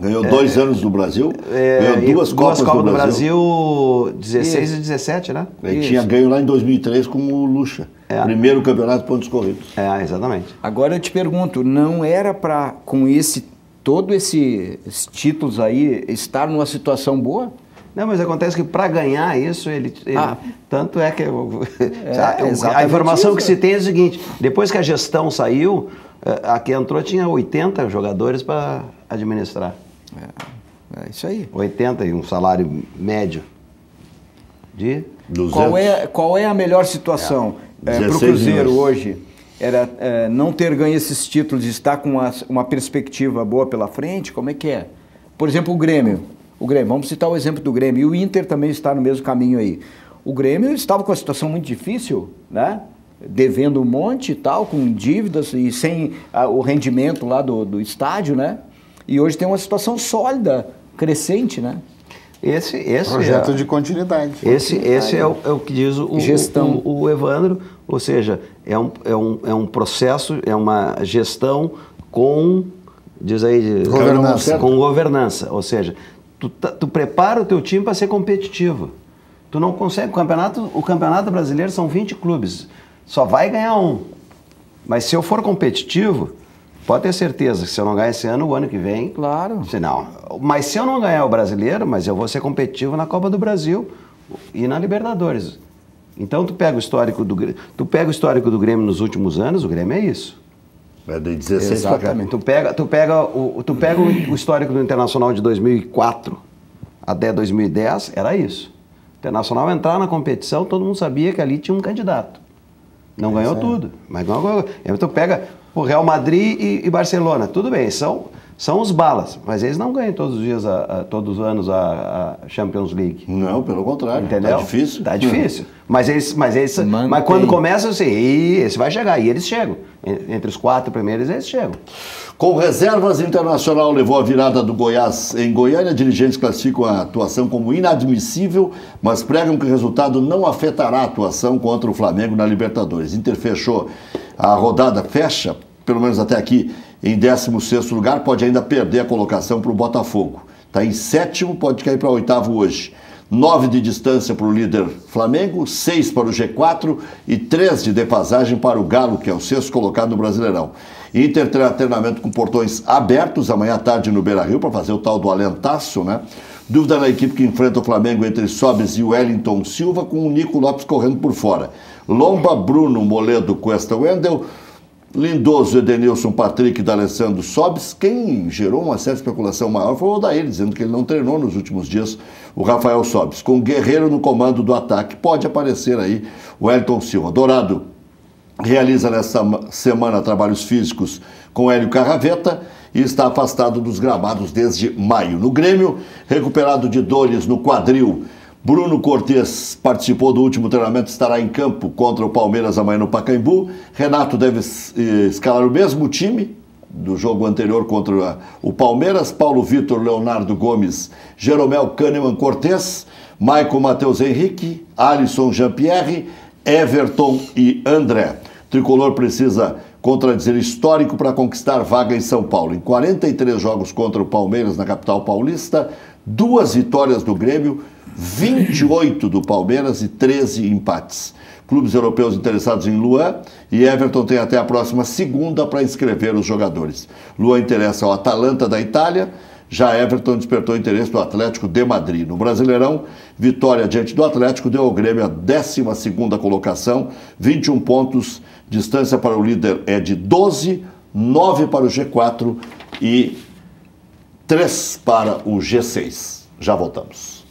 S1: Ganhou 2 anos no Brasil, ganhou duas Copas do
S2: Brasil 16 e 17, né?
S1: Ele tinha ganho lá em 2003 com o Lucha, primeiro campeonato de pontos corridos.
S2: Exatamente.
S4: Agora eu te pergunto, não era para, com todos esses títulos aí, estar numa situação boa?
S2: Não, mas acontece que para ganhar isso, tanto é que... a informação que se tem é o seguinte, depois que a gestão saiu, a que entrou tinha 80 jogadores para administrar.
S4: É isso aí.
S2: 80 e um salário médio de
S1: 200.
S4: Qual é a melhor situação para o Cruzeiro hoje? Era não ter ganho esses títulos, estar com uma perspectiva boa pela frente? Como é que é? Por exemplo, o Grêmio, vamos citar o exemplo do Grêmio, e o Inter também está no mesmo caminho aí. O Grêmio estava com uma situação muito difícil, né? Devendo um monte e tal, com dívidas e sem o rendimento lá do estádio, né? E hoje tem uma situação sólida, crescente, né?
S2: Esse
S3: projeto de continuidade.
S2: Esse é o que diz o Evandro, ou seja, é um processo, é uma gestão com, diz aí, com governança, ou seja, tu prepara o teu time para ser competitivo. Tu não consegue, o campeonato brasileiro são 20 clubes, só vai ganhar um. Mas se eu for competitivo, pode ter certeza que se eu não ganhar esse ano, o ano que vem...
S4: Claro.
S2: Se não. Mas se eu não ganhar o Brasileiro, mas eu vou ser competitivo na Copa do Brasil e na Libertadores. Então tu pega o histórico do Grêmio nos últimos anos, o Grêmio é isso.
S1: É de 16 para cá.
S2: Exatamente. Tu pega o histórico do Internacional de 2004 até 2010, era isso. O Internacional entrar na competição, todo mundo sabia que ali tinha um candidato. Não ganhou tudo, mas ganhou. Então pega o Real Madrid e Barcelona, tudo bem, são os balas, mas eles não ganham todos os dias, todos os anos a Champions League.
S1: Não, pelo contrário.
S2: Entendeu?
S1: Tá difícil.
S2: Tá difícil. Mas quando começa assim, esse vai chegar, e eles chegam. Entre os 4 primeiros, eles chegam.
S1: Com reservas, Internacional levou a virada do Goiás em Goiânia. Dirigentes classificam a atuação como inadmissível, mas pregam que o resultado não afetará a atuação contra o Flamengo na Libertadores. Inter fechou a rodada, fecha, pelo menos até aqui, em 16º lugar, pode ainda perder a colocação para o Botafogo. Está em 7º, pode cair para 8º hoje. 9 de distância para o líder Flamengo, 6 para o G4 e 3 de defasagem para o Galo, que é o 6º colocado no Brasileirão. Inter terá treinamento com portões abertos amanhã à tarde no Beira-Rio para fazer o tal do alentaço, né? Dúvida na equipe que enfrenta o Flamengo entre Sobis e Wellington Silva, com o Nico Lopes correndo por fora. Lomba, Bruno, Moledo, Cuesta, Wendel, Lindoso, Edenilson, Patrick e D'Alessandro Sobis. Quem gerou uma certa especulação maior foi o Odair, dizendo que ele não treinou nos últimos dias o Rafael Sobis. Com Guerreiro no comando do ataque, pode aparecer aí o Wellington Silva. Dourado realiza nesta semana trabalhos físicos com Hélio Carraveta e está afastado dos gramados desde maio. No Grêmio, recuperado de dores no quadril, Bruno Cortes participou do último treinamento, estará em campo contra o Palmeiras amanhã no Pacaembu. Renato deve escalar o mesmo time do jogo anterior contra o Palmeiras. Paulo Vitor, Leonardo Gomes, Jeromel, Kahneman, Cortes, Maicon, Matheus Henrique, Alisson, Jean-Pierre, Everton e André. O Tricolor precisa contradizer histórico para conquistar vaga em São Paulo. Em 43 jogos contra o Palmeiras na capital paulista, 2 vitórias do Grêmio, 28 do Palmeiras e 13 empates. Clubes europeus interessados em Luan e Everton têm até a próxima segunda para inscrever os jogadores. Luan interessa ao Atalanta da Itália, já Everton despertou interesse do Atlético de Madrid. No Brasileirão, vitória diante do Atlético deu ao Grêmio a 12ª colocação, 21 pontos, distância para o líder é de 12, 9 para o G4 e 3 para o G6. Já voltamos.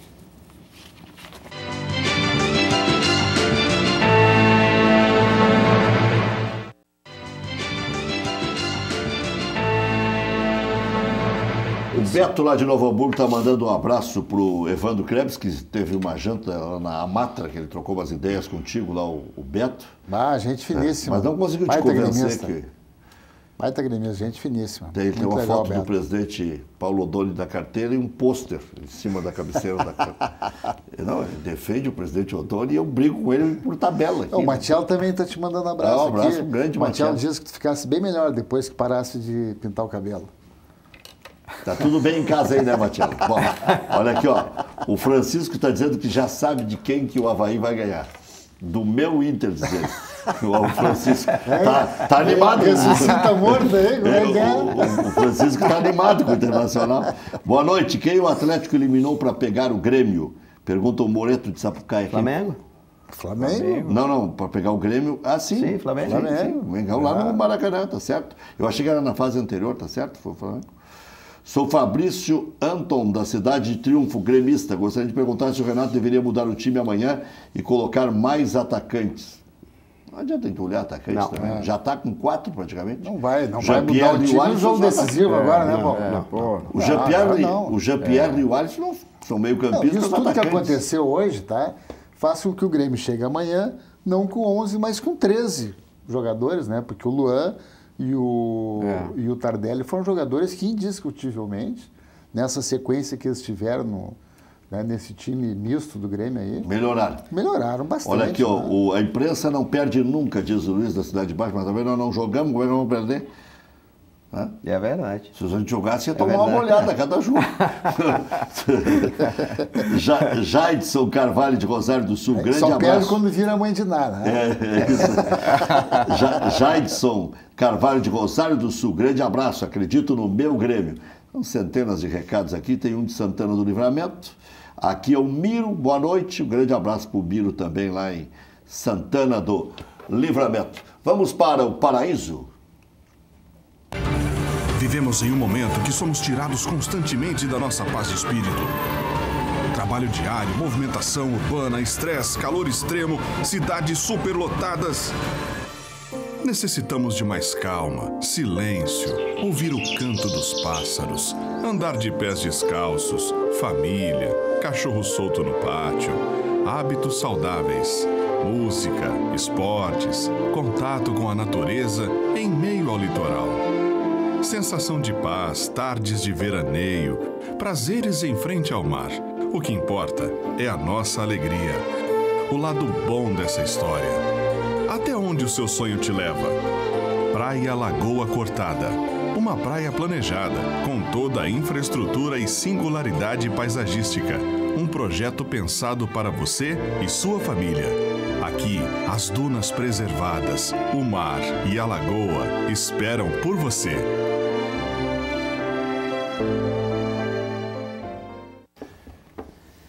S1: O Beto lá de Novo Hamburgo está mandando um abraço pro Evandro Krebs, que teve uma janta lá na Amatra, que ele trocou umas ideias contigo lá, o Beto.
S3: Ah, gente finíssima.
S1: Mas não conseguiu te convencer que...
S3: Baita gremista, gente finíssima.
S1: Tem uma legal, foto Beto. Do presidente Paulo Odoni da carteira e um pôster em cima da cabeceira da carteira. Não, ele defende o presidente Odoni e eu brigo com ele por tabela. Aqui,
S3: o Matiel também está te mandando um abraço.
S1: Um abraço
S3: aqui.
S1: grande,
S3: Matiel. O Matiel diz que tu ficasse bem melhor depois que parasse de pintar o cabelo.
S1: Tá tudo bem em casa aí, né, Matielo? Bom, olha aqui, ó. O Francisco está dizendo que já sabe de quem que o Avaí vai ganhar. Do meu Inter, diz ele. O Francisco tá animado.
S3: Ressuscita morto aí,
S1: o Francisco está animado com o Internacional. Boa noite. Quem o Atlético eliminou para pegar o Grêmio? Pergunta o Moreto de Sapucaia.
S2: Flamengo?
S3: Flamengo?
S1: Não, para pegar o Grêmio. Ah, sim.
S2: Sim, Flamengo.
S1: Flamengo. Lá no Maracanã, tá certo? Eu achei que era na fase anterior, tá certo? Foi o Flamengo. Sou Fabrício Anton, da cidade de Triunfo, gremista. Gostaria de perguntar se o Renato deveria mudar o time amanhã e colocar mais atacantes. Não adianta entulhar atacantes também. Já está com 4 praticamente.
S3: Não vai mudar o time no jogo decisivo agora, né, Paulo?
S1: O Jean-Pierre e o Alisson são meio campistas.
S3: Isso tudo que aconteceu hoje, tá? Faça com que o Grêmio chegue amanhã, não com 11, mas com 13 jogadores, né? Porque o Luan e o Tardelli foram jogadores que, indiscutivelmente, nessa sequência que eles tiveram nesse time misto do Grêmio aí... Melhoraram bastante.
S1: Olha aqui, ó, a imprensa não perde nunca, diz o Luiz da Cidade Baixa, mas também nós não jogamos, como é que vamos perder? Né?
S2: É verdade.
S1: Se a gente jogasse, ia tomar uma olhada a cada jogo. Jaidson Carvalho de Rosário do Sul, grande
S3: Só
S1: abraço.
S3: perde quando vira mãe de nada. Né?
S1: Jaidson Carvalho de Rosário do Sul, grande abraço, acredito no meu Grêmio. São centenas de recados aqui, tem um de Santana do Livramento. Aqui é o Miro, boa noite, um grande abraço para o Miro também lá em Santana do Livramento. Vamos para o Paraíso.
S6: Vivemos em um momento que somos tirados constantemente da nossa paz de espírito. Trabalho diário, movimentação urbana, estresse, calor extremo, cidades superlotadas. Necessitamos de mais calma, silêncio, ouvir o canto dos pássaros, andar de pés descalços, família, cachorro solto no pátio, hábitos saudáveis, música, esportes, contato com a natureza em meio ao litoral. Sensação de paz, tardes de veraneio, prazeres em frente ao mar. O que importa é a nossa alegria, o lado bom dessa história. Até onde o seu sonho te leva? Praia Lagoa Cortada. Uma praia planejada, com toda a infraestrutura e singularidade paisagística. Um projeto pensado para você e sua família. Aqui, as dunas preservadas, o mar e a lagoa esperam por você.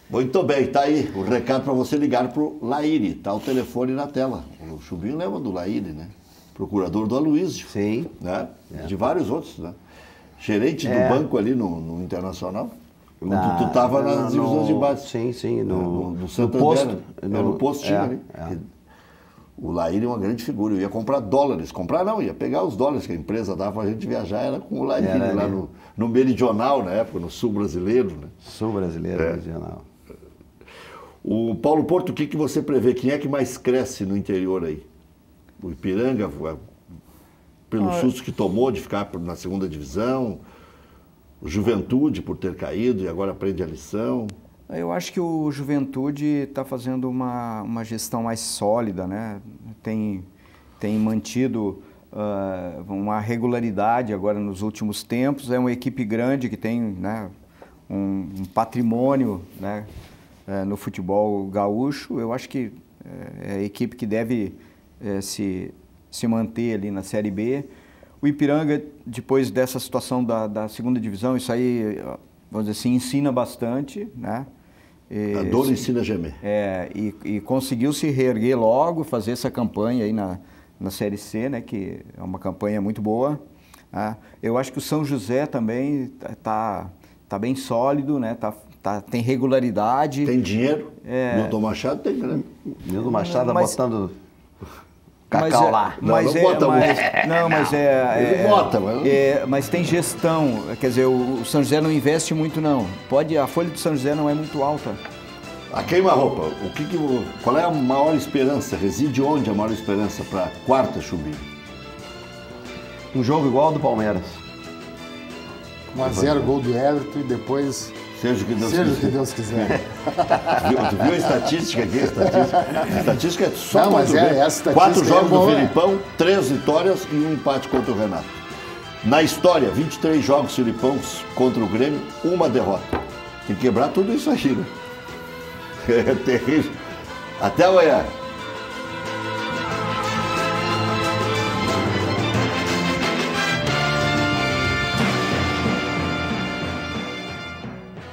S1: Muito bem, tá aí o recado para você ligar para o Laíre, tá o telefone na tela. O Chubinho lembra do Laíre, né? Procurador do Aloysio.
S2: Sim.
S1: Né? De vários outros, né? Gerente do banco ali no Internacional. Quando tu estava nas divisões de base.
S2: Sim, sim.
S1: No Santander.
S2: Posto.
S1: No posto tinha ali. O Laíre é uma grande figura. Eu ia comprar dólares. Comprar não, ia pegar os dólares que a empresa dava pra gente viajar. Era com o Laíre lá no Meridional, na época, no Sul Brasileiro. Né?
S2: Sul Brasileiro, Meridional.
S1: O Paulo Porto, o que você prevê? Quem é que mais cresce no interior aí? O Ipiranga, pelo susto que tomou de ficar na segunda divisão, o Juventude por ter caído e agora aprende a lição.
S4: Eu acho que o Juventude está fazendo uma gestão mais sólida, né? Tem mantido uma regularidade agora nos últimos tempos. É uma equipe grande que tem, né, um patrimônio, né, no futebol gaúcho. Eu acho que é a equipe que deve se manter ali na Série B. O Ipiranga, depois dessa situação da segunda divisão, isso aí, vamos dizer assim, ensina bastante, né?
S1: A dor ensina a gemer.
S4: E conseguiu se reerguer logo, fazer essa campanha aí na Série C, né? Que é uma campanha muito boa. Né? Eu acho que o São José também tá bem sólido, né? Tem regularidade.
S1: Tem dinheiro. Milton Machado tem grana.
S2: Milton Machado botando cacau lá.
S4: Mas tem gestão. Quer dizer, o São José não investe muito, não. A folha do São José não é muito alta.
S1: A queima-roupa, qual é a maior esperança? Reside onde a maior esperança para a quarta Chubinho?
S2: Um jogo igual ao do Palmeiras.
S3: 1-0, gol do Everton e depois...
S1: Seja o que Deus quiser. Tu viu a estatística aqui? A estatística é só
S3: essa
S1: 4 jogos do
S3: boa,
S1: Filipão, 3 vitórias e 1 empate contra o Renato. Na história, 23 jogos Filipão contra o Grêmio, 1 derrota. Tem que quebrar tudo isso aí, né? É terrível. Até amanhã.